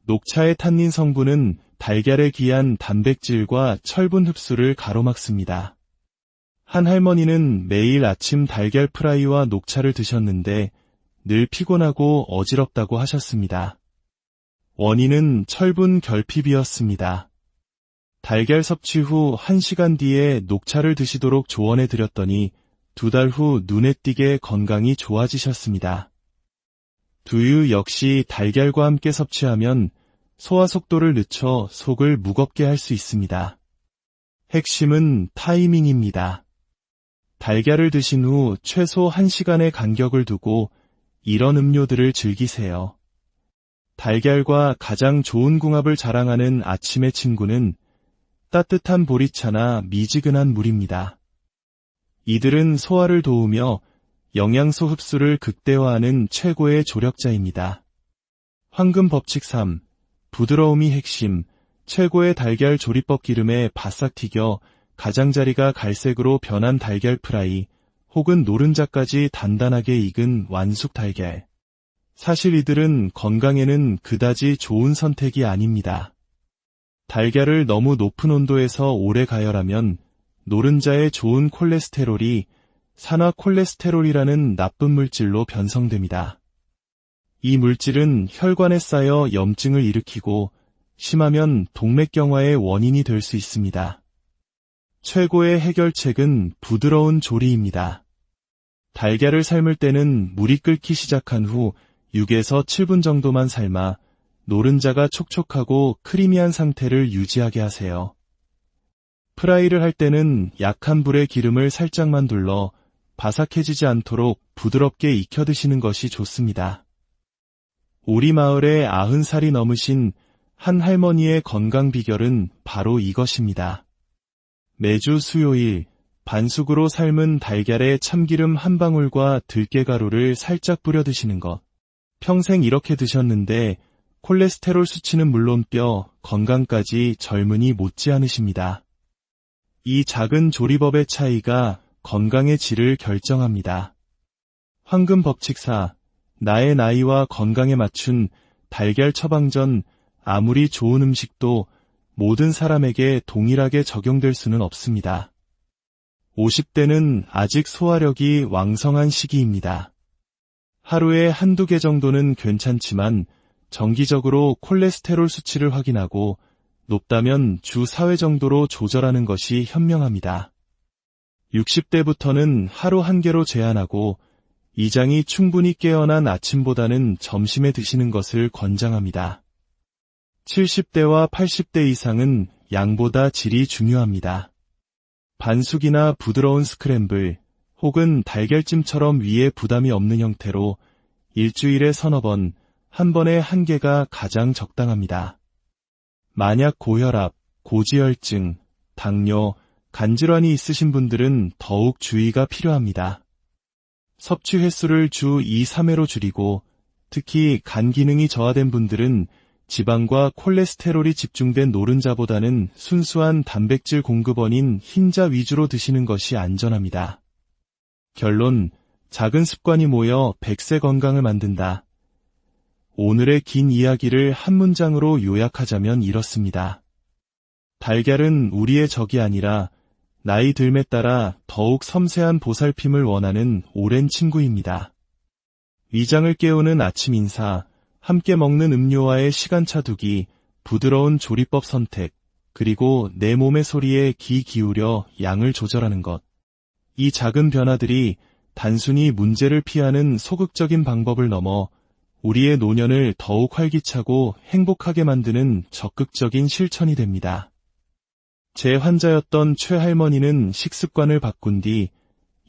녹차의 탄닌 성분은 달걀에 귀한 단백질과 철분 흡수를 가로막습니다. 한 할머니는 매일 아침 달걀 프라이와 녹차를 드셨는데 늘 피곤하고 어지럽다고 하셨습니다. 원인은 철분 결핍이었습니다. 달걀 섭취 후 1시간 뒤에 녹차를 드시도록 조언해 드렸더니 2달 후 눈에 띄게 건강이 좋아지셨습니다. 두유 역시 달걀과 함께 섭취하면 소화 속도를 늦춰 속을 무겁게 할 수 있습니다. 핵심은 타이밍입니다. 달걀을 드신 후 최소 1시간의 간격을 두고 이런 음료들을 즐기세요. 달걀과 가장 좋은 궁합을 자랑하는 아침의 친구는 따뜻한 보리차나 미지근한 물입니다. 이들은 소화를 도우며 영양소 흡수를 극대화하는 최고의 조력자입니다. 황금 법칙 3. 부드러움이 핵심. 최고의 달걀 조리법 기름에 바싹 튀겨 가장자리가 갈색으로 변한 달걀 프라이 혹은 노른자까지 단단하게 익은 완숙 달걀. 사실 이들은 건강에는 그다지 좋은 선택이 아닙니다. 달걀을 너무 높은 온도에서 오래 가열하면 노른자의 좋은 콜레스테롤이 산화 콜레스테롤이라는 나쁜 물질로 변성됩니다. 이 물질은 혈관에 쌓여 염증을 일으키고 심하면 동맥경화의 원인이 될 수 있습니다. 최고의 해결책은 부드러운 조리입니다. 달걀을 삶을 때는 물이 끓기 시작한 후 6에서 7분 정도만 삶아 노른자가 촉촉하고 크리미한 상태를 유지하게 하세요. 프라이를 할 때는 약한 불에 기름을 살짝만 둘러 바삭해지지 않도록 부드럽게 익혀 드시는 것이 좋습니다. 우리 마을에 90살이 넘으신 한 할머니의 건강 비결은 바로 이것입니다. 매주 수요일 반숙으로 삶은 달걀에 참기름 한 방울과 들깨가루를 살짝 뿌려 드시는 것. 평생 이렇게 드셨는데 콜레스테롤 수치는 물론 뼈, 건강까지 젊은이 못지않으십니다. 이 작은 조리법의 차이가 건강의 질을 결정합니다. 황금 법칙 4. 나의 나이와 건강에 맞춘 달걀 처방전. 아무리 좋은 음식도 모든 사람에게 동일하게 적용될 수는 없습니다. 50대는 아직 소화력이 왕성한 시기입니다. 하루에 한두 개 정도는 괜찮지만 정기적으로 콜레스테롤 수치를 확인하고 높다면 주 4회 정도로 조절하는 것이 현명합니다. 60대부터는 하루 1개로 제한하고 이장이 충분히 깨어난 아침보다는 점심에 드시는 것을 권장합니다. 70대와 80대 이상은 양보다 질이 중요합니다. 반숙이나 부드러운 스크램블 혹은 달걀찜처럼 위에 부담이 없는 형태로 일주일에 서너 번, 한 번에 1개가 가장 적당합니다. 만약 고혈압, 고지혈증, 당뇨, 간질환이 있으신 분들은 더욱 주의가 필요합니다. 섭취 횟수를 주 2, 3회로 줄이고 특히 간 기능이 저하된 분들은 지방과 콜레스테롤이 집중된 노른자보다는 순수한 단백질 공급원인 흰자 위주로 드시는 것이 안전합니다. 결론, 작은 습관이 모여 100세 건강을 만든다. 오늘의 긴 이야기를 한 문장으로 요약하자면 이렇습니다. 달걀은 우리의 적이 아니라 나이 들매 따라 더욱 섬세한 보살핌을 원하는 오랜 친구입니다. 위장을 깨우는 아침 인사, 함께 먹는 음료와의 시간차 두기, 부드러운 조리법 선택, 그리고 내 몸의 소리에 귀 기울여 양을 조절하는 것. 이 작은 변화들이 단순히 문제를 피하는 소극적인 방법을 넘어 우리의 노년을 더욱 활기차고 행복하게 만드는 적극적인 실천이 됩니다. 제 환자였던 최할머니는 식습관을 바꾼 뒤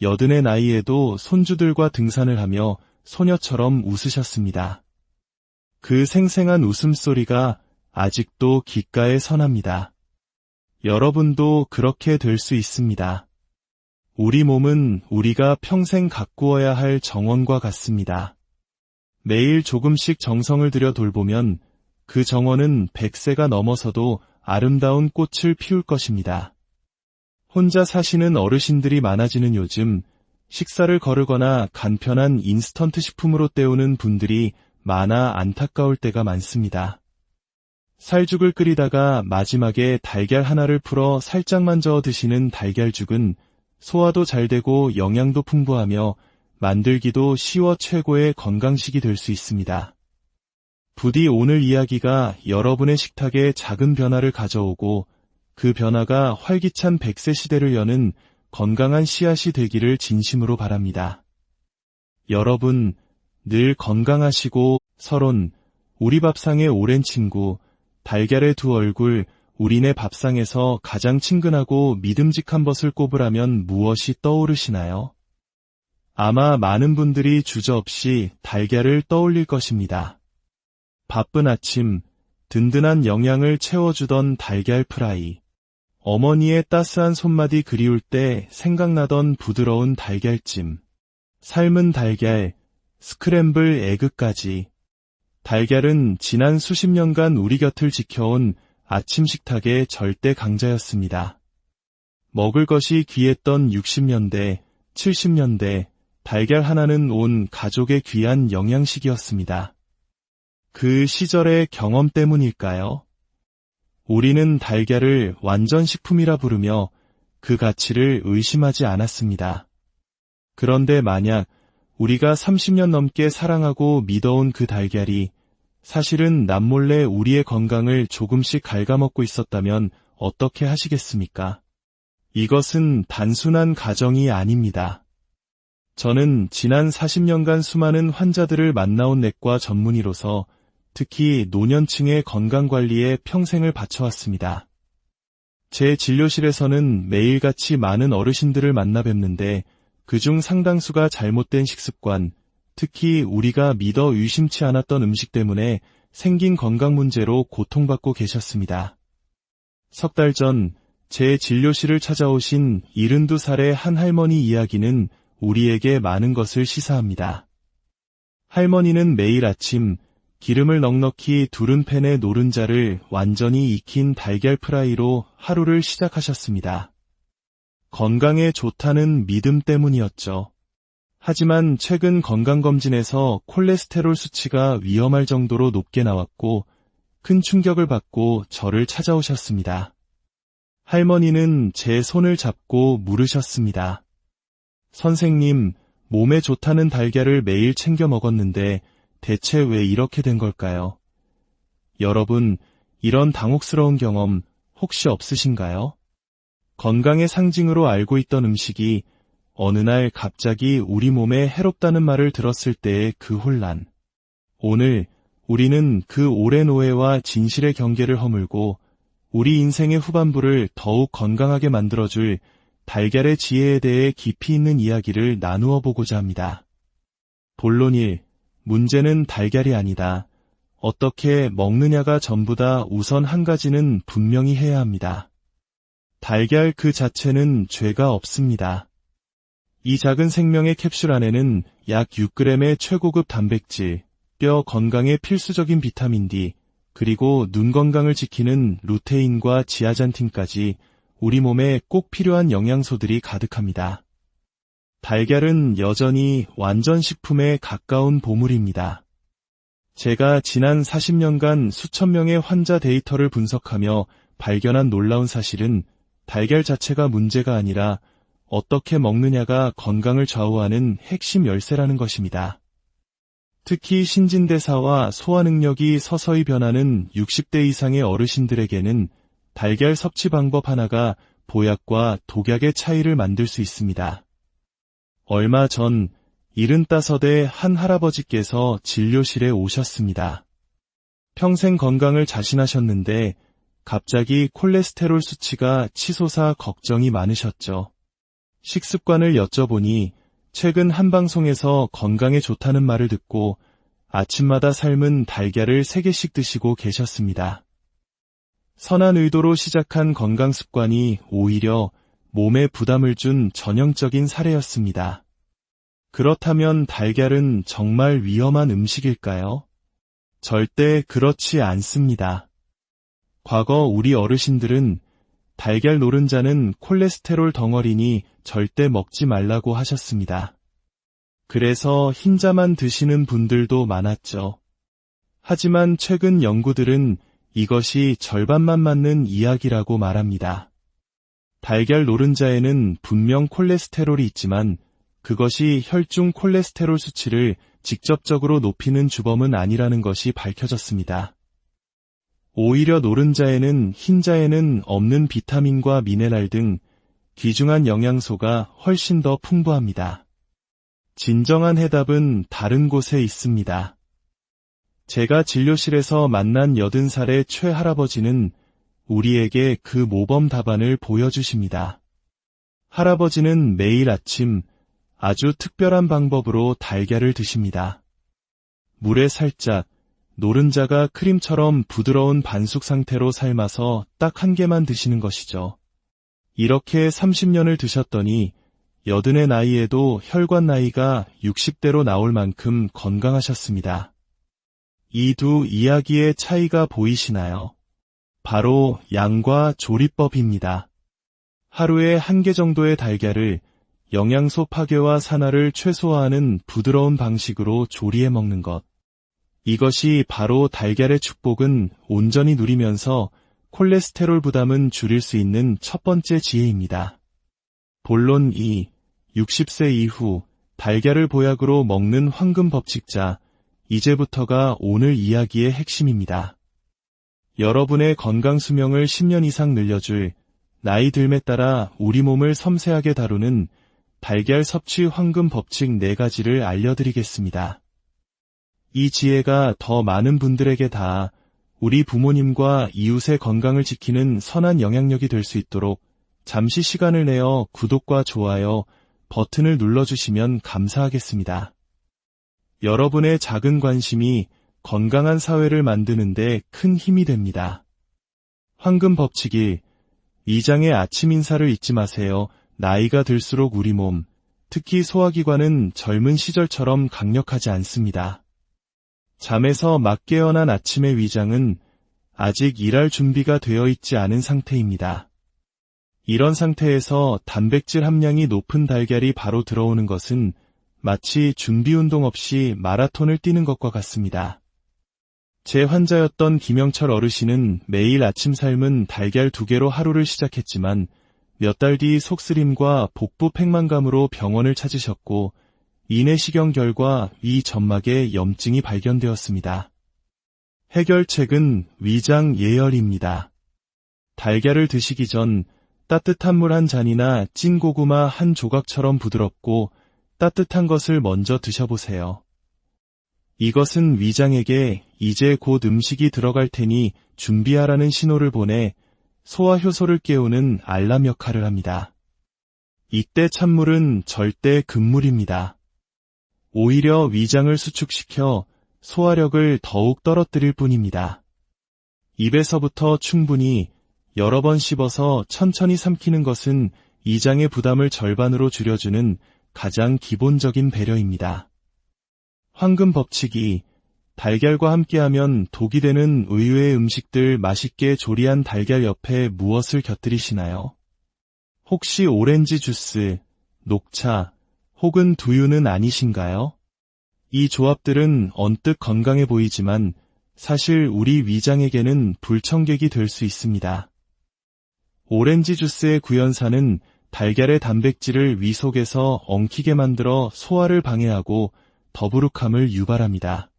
80의 나이에도 손주들과 등산을 하며 소녀처럼 웃으셨습니다. 그 생생한 웃음소리가 아직도 귓가에 선합니다. 여러분도 그렇게 될 수 있습니다. 우리 몸은 우리가 평생 가꾸어야 할 정원과 같습니다. 매일 조금씩 정성을 들여 돌보면 그 정원은 100세가 넘어서도 아름다운 꽃을 피울 것입니다. 혼자 사시는 어르신들이 많아지는 요즘, 식사를 거르거나 간편한 인스턴트 식품으로 때우는 분들이 많아 안타까울 때가 많습니다. 살죽을 끓이다가 마지막에 달걀 하나를 풀어 살짝만 저어 드시는 달걀죽은 소화도 잘 되고 영양도 풍부하며 만들기도 쉬워 최고의 건강식이 될 수 있습니다. 부디 오늘 이야기가 여러분의 식탁에 작은 변화를 가져오고 그 변화가 활기찬 100세 시대를 여는 건강한 씨앗이 되기를 진심으로 바랍니다. 여러분, 늘 건강하시고 서론, 우리 밥상의 오랜 친구, 달걀의 두 얼굴, 우리네 밥상에서 가장 친근하고 믿음직한 것을 꼽으라면 무엇이 떠오르시나요? 아마 많은 분들이 주저없이 달걀을 떠올릴 것입니다. 바쁜 아침, 든든한 영양을 채워주던 달걀 프라이, 어머니의 따스한 손맛이 그리울 때 생각나던 부드러운 달걀찜, 삶은 달걀, 스크램블 에그까지. 달걀은 지난 수십 년간 우리 곁을 지켜온 아침 식탁의 절대 강자였습니다. 먹을 것이 귀했던 60년대, 70년대, 달걀 하나는 온 가족의 귀한 영양식이었습니다. 그 시절의 경험 때문일까요? 우리는 달걀을 완전 식품이라 부르며 그 가치를 의심하지 않았습니다. 그런데 만약 우리가 30년 넘게 사랑하고 믿어온 그 달걀이 사실은 남몰래 우리의 건강을 조금씩 갉아먹고 있었다면 어떻게 하시겠습니까? 이것은 단순한 가정이 아닙니다. 저는 지난 40년간 수많은 환자들을 만나온 내과 전문의로서 특히 노년층의 건강관리에 평생을 바쳐왔습니다. 제 진료실에서는 매일같이 많은 어르신들을 만나 뵙는데 그중 상당수가 잘못된 식습관, 특히 우리가 믿어 의심치 않았던 음식 때문에 생긴 건강 문제로 고통받고 계셨습니다. 석 달 전 제 진료실을 찾아오신 72살의 한 할머니 이야기는 우리에게 많은 것을 시사합니다. 할머니는 매일 아침 기름을 넉넉히 두른 팬에 노른자를 완전히 익힌 달걀 프라이로 하루를 시작하셨습니다. 건강에 좋다는 믿음 때문이었죠. 하지만 최근 건강검진에서 콜레스테롤 수치가 위험할 정도로 높게 나왔고 큰 충격을 받고 저를 찾아오셨습니다. 할머니는 제 손을 잡고 물으셨습니다. 선생님, 몸에 좋다는 달걀을 매일 챙겨 먹었는데 대체 왜 이렇게 된 걸까요? 여러분, 이런 당혹스러운 경험 혹시 없으신가요? 건강의 상징으로 알고 있던 음식이 어느 날 갑자기 우리 몸에 해롭다는 말을 들었을 때의 그 혼란. 오늘 우리는 그 오랜 오해와 진실의 경계를 허물고 우리 인생의 후반부를 더욱 건강하게 만들어줄 달걀의 지혜에 대해 깊이 있는 이야기를 나누어 보고자 합니다. 본론 1. 문제는 달걀이 아니다. 어떻게 먹느냐가 전부다. 우선 한 가지는 분명히 해야 합니다. 달걀 그 자체는 죄가 없습니다. 이 작은 생명의 캡슐 안에는 약 6g의 최고급 단백질, 뼈 건강에 필수적인 비타민 D, 그리고 눈 건강을 지키는 루테인과 지아잔틴까지 우리 몸에 꼭 필요한 영양소들이 가득합니다. 달걀은 여전히 완전 식품에 가까운 보물입니다. 제가 지난 40년간 수천 명의 환자 데이터를 분석하며 발견한 놀라운 사실은 달걀 자체가 문제가 아니라 어떻게 먹느냐가 건강을 좌우하는 핵심 열쇠라는 것입니다. 특히 신진대사와 소화 능력이 서서히 변하는 60대 이상의 어르신들에게는 달걀 섭취 방법 하나가 보약과 독약의 차이를 만들 수 있습니다. 얼마 전 75의 한 할아버지께서 진료실에 오셨습니다. 평생 건강을 자신하셨는데 갑자기 콜레스테롤 수치가 치솟아 걱정이 많으셨죠. 식습관을 여쭤보니 최근 한 방송에서 건강에 좋다는 말을 듣고 아침마다 삶은 달걀을 3개씩 드시고 계셨습니다. 선한 의도로 시작한 건강 습관이 오히려 몸에 부담을 준 전형적인 사례였습니다. 그렇다면 달걀은 정말 위험한 음식일까요? 절대 그렇지 않습니다. 과거 우리 어르신들은 달걀 노른자는 콜레스테롤 덩어리니 절대 먹지 말라고 하셨습니다. 그래서 흰자만 드시는 분들도 많았죠. 하지만 최근 연구들은 이것이 절반만 맞는 이야기라고 말합니다. 달걀 노른자에는 분명 콜레스테롤이 있지만 그것이 혈중 콜레스테롤 수치를 직접적으로 높이는 주범은 아니라는 것이 밝혀졌습니다. 오히려 노른자에는 흰자에는 없는 비타민과 미네랄 등 귀중한 영양소가 훨씬 더 풍부합니다. 진정한 해답은 다른 곳에 있습니다. 제가 진료실에서 만난 80살의 최할아버지는 우리에게 그 모범 답안을 보여주십니다. 할아버지는 매일 아침 아주 특별한 방법으로 달걀을 드십니다. 물에 살짝, 노른자가 크림처럼 부드러운 반숙 상태로 삶아서 딱 1개만 드시는 것이죠. 이렇게 30년을 드셨더니 80의 나이에도 혈관 나이가 60대로 나올 만큼 건강하셨습니다. 이 두 이야기의 차이가 보이시나요? 바로 양과 조리법입니다. 하루에 1개 정도의 달걀을 영양소 파괴와 산화를 최소화하는 부드러운 방식으로 조리해 먹는 것. 이것이 바로 달걀의 축복은 온전히 누리면서 콜레스테롤 부담은 줄일 수 있는 첫 번째 지혜입니다. 본론 2. 60세 이후 달걀을 보약으로 먹는 황금 법칙자. 이제부터가 오늘 이야기의 핵심입니다. 여러분의 건강 수명을 10년 이상 늘려줄 나이 들에 따라 우리 몸을 섬세하게 다루는 달걀 섭취 황금 법칙 4가지를 알려드리겠습니다. 이 지혜가 더 많은 분들에게 닿아 우리 부모님과 이웃의 건강을 지키는 선한 영향력이 될 수 있도록 잠시 시간을 내어 구독과 좋아요 버튼을 눌러주시면 감사하겠습니다. 여러분의 작은 관심이 건강한 사회를 만드는 데 큰 힘이 됩니다. 황금 법칙 1. 위장의 아침 인사를 잊지 마세요. 나이가 들수록 우리 몸, 특히 소화기관은 젊은 시절처럼 강력하지 않습니다. 잠에서 막 깨어난 아침의 위장은 아직 일할 준비가 되어 있지 않은 상태입니다. 이런 상태에서 단백질 함량이 높은 달걀이 바로 들어오는 것은 마치 준비 운동 없이 마라톤을 뛰는 것과 같습니다. 제 환자였던 김영철 어르신은 매일 아침 삶은 달걀 2개로 하루를 시작했지만 몇 달 뒤 속쓰림과 복부 팽만감으로 병원을 찾으셨고 이내시경 결과 위 점막에 염증이 발견되었습니다. 해결책은 위장 예열입니다. 달걀을 드시기 전 따뜻한 물 한 잔이나 찐 고구마 한 조각처럼 부드럽고 따뜻한 것을 먼저 드셔보세요. 이것은 위장에게 이제 곧 음식이 들어갈 테니 준비하라는 신호를 보내 소화 효소를 깨우는 알람 역할을 합니다. 이때 찬물은 절대 금물입니다. 오히려 위장을 수축시켜 소화력을 더욱 떨어뜨릴 뿐입니다. 입에서부터 충분히 여러 번 씹어서 천천히 삼키는 것은 이장의 부담을 절반으로 줄여주는 가장 기본적인 배려입니다. 황금 법칙이 달걀과 함께하면 독이 되는 의외의 음식들 맛있게 조리한 달걀 옆에 무엇을 곁들이시나요? 혹시 오렌지 주스, 녹차, 혹은 두유는 아니신가요? 이 조합들은 언뜻 건강해 보이지만 사실 우리 위장에게는 불청객이 될 수 있습니다. 오렌지 주스의 구연산은 달걀의 단백질을 위 속에서 엉키게 만들어 소화를 방해하고 더부룩함을 유발합니다.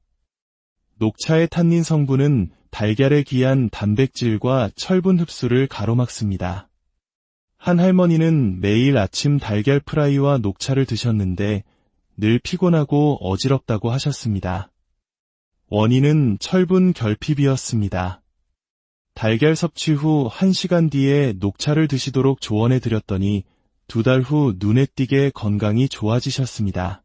녹차의 탄닌 성분은 달걀의 귀한 단백질과 철분 흡수를 가로막습니다. 한 할머니는 매일 아침 달걀 프라이와 녹차를 드셨는데 늘 피곤하고 어지럽다고 하셨습니다. 원인은 철분 결핍이었습니다. 달걀 섭취 후 1시간 뒤에 녹차를 드시도록 조언해 드렸더니 2달 후 눈에 띄게 건강이 좋아지셨습니다.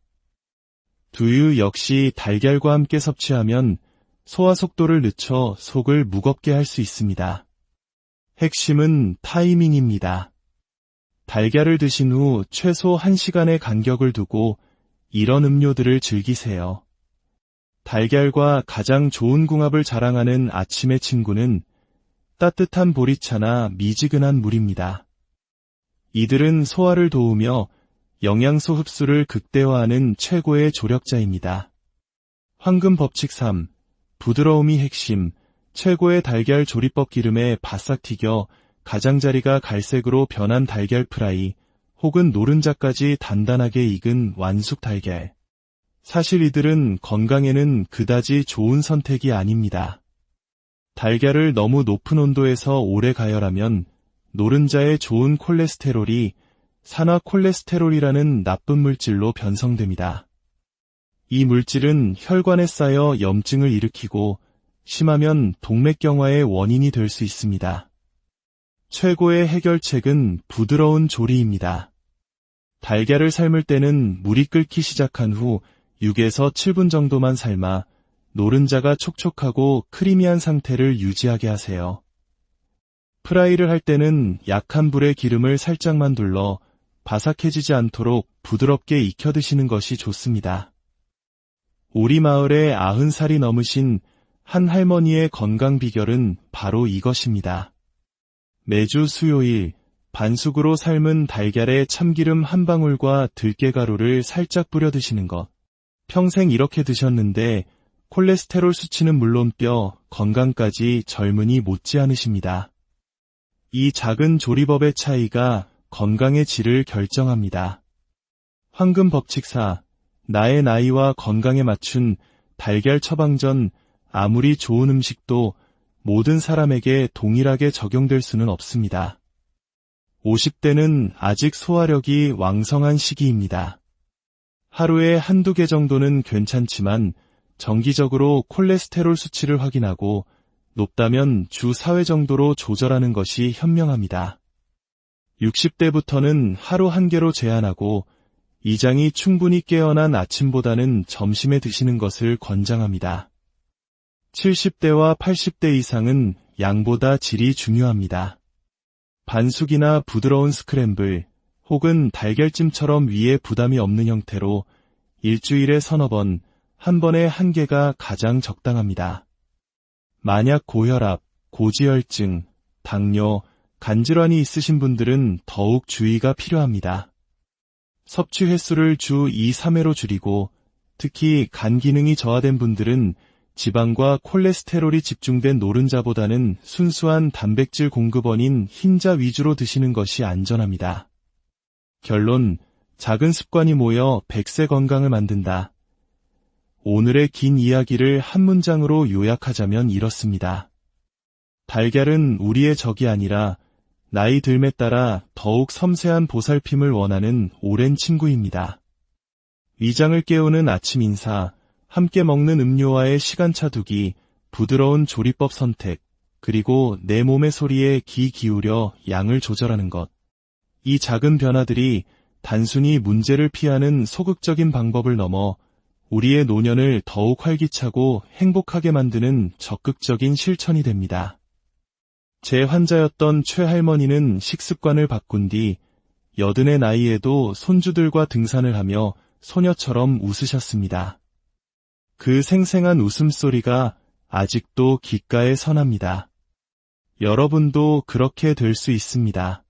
두유 역시 달걀과 함께 섭취하면 소화 속도를 늦춰 속을 무겁게 할 수 있습니다. 핵심은 타이밍입니다. 달걀을 드신 후 최소 1시간의 간격을 두고 이런 음료들을 즐기세요. 달걀과 가장 좋은 궁합을 자랑하는 아침의 친구는 따뜻한 보리차나 미지근한 물입니다. 이들은 소화를 도우며 영양소 흡수를 극대화하는 최고의 조력자입니다. 황금 법칙 3. 부드러움이 핵심. 최고의 달걀 조리법 기름에 바싹 튀겨 가장자리가 갈색으로 변한 달걀 프라이 혹은 노른자까지 단단하게 익은 완숙 달걀. 사실 이들은 건강에는 그다지 좋은 선택이 아닙니다. 달걀을 너무 높은 온도에서 오래 가열하면 노른자의 좋은 콜레스테롤이 산화 콜레스테롤이라는 나쁜 물질로 변성됩니다. 이 물질은 혈관에 쌓여 염증을 일으키고 심하면 동맥경화의 원인이 될 수 있습니다. 최고의 해결책은 부드러운 조리입니다. 달걀을 삶을 때는 물이 끓기 시작한 후 6에서 7분 정도만 삶아 노른자가 촉촉하고 크리미한 상태를 유지하게 하세요. 프라이를 할 때는 약한 불에 기름을 살짝만 둘러 바삭해지지 않도록 부드럽게 익혀 드시는 것이 좋습니다. 우리 마을에 90살이 넘으신 한 할머니의 건강 비결은 바로 이것입니다. 매주 수요일 반숙으로 삶은 달걀에 참기름 한 방울과 들깨가루를 살짝 뿌려 드시는 것. 평생 이렇게 드셨는데 콜레스테롤 수치는 물론 뼈, 건강까지 젊은이 못지 않으십니다. 이 작은 조리법의 차이가 건강의 질을 결정합니다. 황금 법칙 4. 나의 나이와 건강에 맞춘 달걀 처방전. 아무리 좋은 음식도 모든 사람에게 동일하게 적용될 수는 없습니다. 50대는 아직 소화력이 왕성한 시기입니다. 하루에 한두 개 정도는 괜찮지만 정기적으로 콜레스테롤 수치를 확인하고 높다면 주 4회 정도로 조절하는 것이 현명합니다. 60대부터는 하루 1개로 제한하고 이장이 충분히 깨어난 아침보다는 점심에 드시는 것을 권장합니다. 70대와 80대 이상은 양보다 질이 중요합니다. 반숙이나 부드러운 스크램블 혹은 달걀찜처럼 위에 부담이 없는 형태로 일주일에 서너 번, 한 번에 1개가 가장 적당합니다. 만약 고혈압, 고지혈증, 당뇨, 간질환이 있으신 분들은 더욱 주의가 필요합니다. 섭취 횟수를 주 2, 3회로 줄이고 특히 간 기능이 저하된 분들은 지방과 콜레스테롤이 집중된 노른자보다는 순수한 단백질 공급원인 흰자 위주로 드시는 것이 안전합니다. 결론, 작은 습관이 모여 100세 건강을 만든다. 오늘의 긴 이야기를 한 문장으로 요약하자면 이렇습니다. 달걀은 우리의 적이 아니라 나이 들매 따라 더욱 섬세한 보살핌을 원하는 오랜 친구입니다. 위장을 깨우는 아침 인사, 함께 먹는 음료와의 시간차 두기, 부드러운 조리법 선택, 그리고 내 몸의 소리에 귀 기울여 양을 조절하는 것. 이 작은 변화들이 단순히 문제를 피하는 소극적인 방법을 넘어 우리의 노년을 더욱 활기차고 행복하게 만드는 적극적인 실천이 됩니다. 제 환자였던 최 할머니는 식습관을 바꾼 뒤 여든의 나이에도 손주들과 등산을 하며 소녀처럼 웃으셨습니다. 그 생생한 웃음소리가 아직도 귓가에 선합니다. 여러분도 그렇게 될 수 있습니다.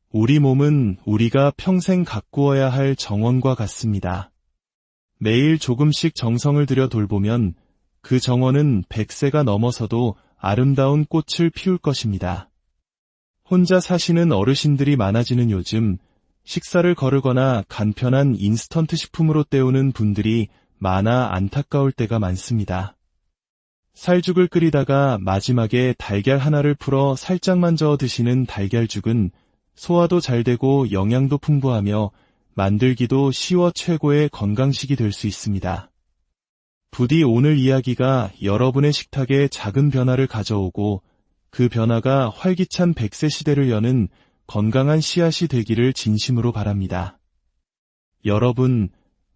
우리 몸은 우리가 평생 가꾸어야 할 정원과 같습니다. 매일 조금씩 정성을 들여 돌보면 그 정원은 100세가 넘어서도 아름다운 꽃을 피울 것입니다. 혼자 사시는 어르신들이 많아지는 요즘 식사를 거르거나 간편한 인스턴트 식품으로 때우는 분들이 많아 안타까울 때가 많습니다. 살죽을 끓이다가 마지막에 달걀 하나를 풀어 살짝만 저어 드시는 달걀죽은 소화도 잘 되고 영양도 풍부하며 만들기도 쉬워 최고의 건강식이 될 수 있습니다. 부디 오늘 이야기가 여러분의 식탁에 작은 변화를 가져오고 그 변화가 활기찬 100세 시대를 여는 건강한 씨앗이 되기를 진심으로 바랍니다. 여러분,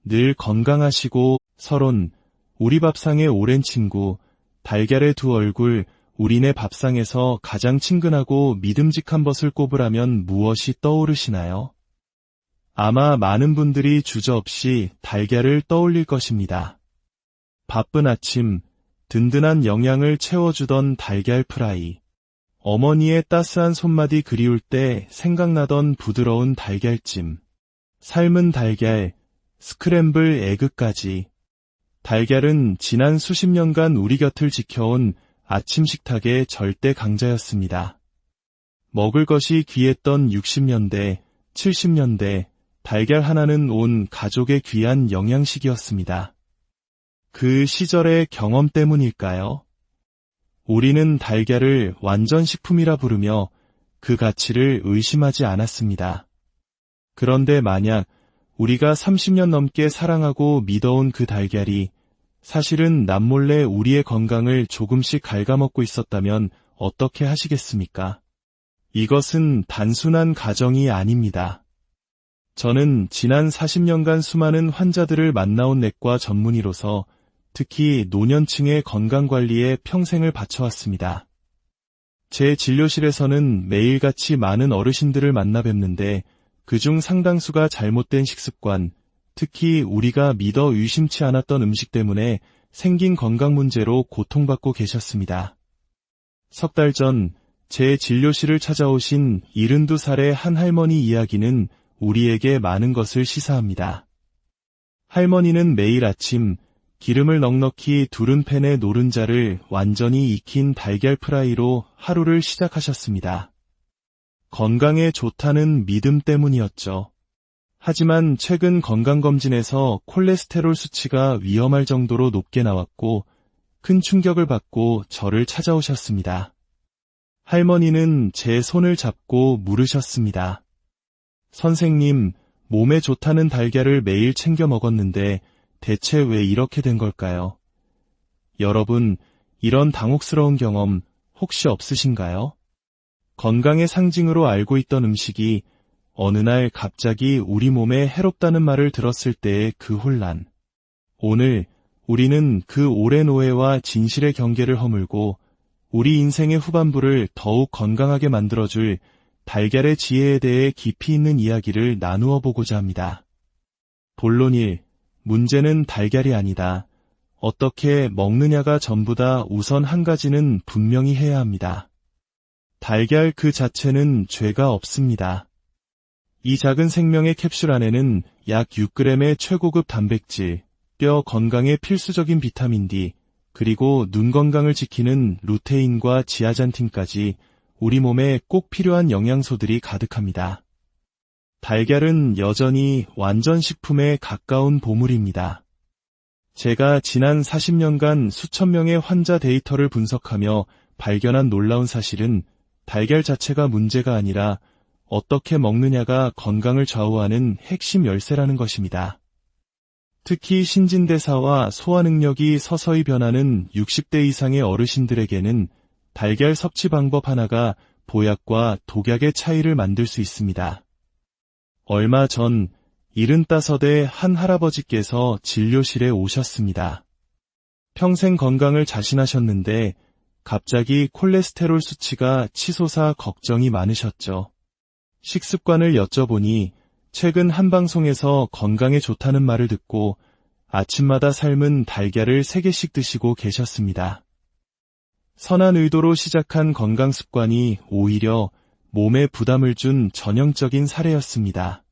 늘 건강하시고 서론, 우리 밥상의 오랜 친구, 달걀의 두 얼굴, 우리네 밥상에서 가장 친근하고 믿음직한 것을 꼽으라면 무엇이 떠오르시나요? 아마 많은 분들이 주저없이 달걀을 떠올릴 것입니다. 바쁜 아침, 든든한 영양을 채워주던 달걀 프라이, 어머니의 따스한 손맛이 그리울 때 생각나던 부드러운 달걀찜, 삶은 달걀, 스크램블 에그까지. 달걀은 지난 수십 년간 우리 곁을 지켜온 아침 식탁의 절대 강자였습니다. 먹을 것이 귀했던 60년대, 70년대, 달걀 하나는 온 가족의 귀한 영양식이었습니다. 그 시절의 경험 때문일까요? 우리는 달걀을 완전 식품이라 부르며 그 가치를 의심하지 않았습니다. 그런데 만약 우리가 30년 넘게 사랑하고 믿어온 그 달걀이 사실은 남몰래 우리의 건강을 조금씩 갉아먹고 있었다면 어떻게 하시겠습니까? 이것은 단순한 가정이 아닙니다. 저는 지난 40년간 수많은 환자들을 만나온 내과 전문의로서 특히 노년층의 건강관리에 평생을 바쳐왔습니다. 제 진료실에서는 매일같이 많은 어르신들을 만나 뵙는데 그중 상당수가 잘못된 식습관, 특히 우리가 믿어 의심치 않았던 음식 때문에 생긴 건강 문제로 고통받고 계셨습니다. 석 달 전 제 진료실을 찾아오신 72살의 한 할머니 이야기는 우리에게 많은 것을 시사합니다. 할머니는 매일 아침 기름을 넉넉히 두른 팬에 노른자를 완전히 익힌 달걀 프라이로 하루를 시작하셨습니다. 건강에 좋다는 믿음 때문이었죠. 하지만 최근 건강검진에서 콜레스테롤 수치가 위험할 정도로 높게 나왔고 큰 충격을 받고 저를 찾아오셨습니다. 할머니는 제 손을 잡고 물으셨습니다. 선생님, 몸에 좋다는 달걀을 매일 챙겨 먹었는데 대체 왜 이렇게 된 걸까요? 여러분, 이런 당혹스러운 경험 혹시 없으신가요? 건강의 상징으로 알고 있던 음식이 어느 날 갑자기 우리 몸에 해롭다는 말을 들었을 때의 그 혼란. 오늘 우리는 그 오랜 오해와 진실의 경계를 허물고 우리 인생의 후반부를 더욱 건강하게 만들어줄 달걀의 지혜에 대해 깊이 있는 이야기를 나누어 보고자 합니다. 본론 1. 문제는 달걀이 아니다. 어떻게 먹느냐가 전부다. 우선 한 가지는 분명히 해야 합니다. 달걀 그 자체는 죄가 없습니다. 이 작은 생명의 캡슐 안에는 약 6g의 최고급 단백질, 뼈 건강에 필수적인 비타민 D, 그리고 눈 건강을 지키는 루테인과 지아잔틴까지 우리 몸에 꼭 필요한 영양소들이 가득합니다. 달걀은 여전히 완전 식품에 가까운 보물입니다. 제가 지난 40년간 수천 명의 환자 데이터를 분석하며 발견한 놀라운 사실은 달걀 자체가 문제가 아니라 어떻게 먹느냐가 건강을 좌우하는 핵심 열쇠라는 것입니다. 특히 신진대사와 소화 능력이 서서히 변하는 60대 이상의 어르신들에게는 달걀 섭취 방법 하나가 보약과 독약의 차이를 만들 수 있습니다. 얼마 전 75의 한 할아버지께서 진료실에 오셨습니다. 평생 건강을 자신하셨는데 갑자기 콜레스테롤 수치가 치솟아 걱정이 많으셨죠. 식습관을 여쭤보니 최근 한 방송에서 건강에 좋다는 말을 듣고 아침마다 삶은 달걀을 3개씩 드시고 계셨습니다. 선한 의도로 시작한 건강 습관이 오히려 몸에 부담을 준 전형적인 사례였습니다.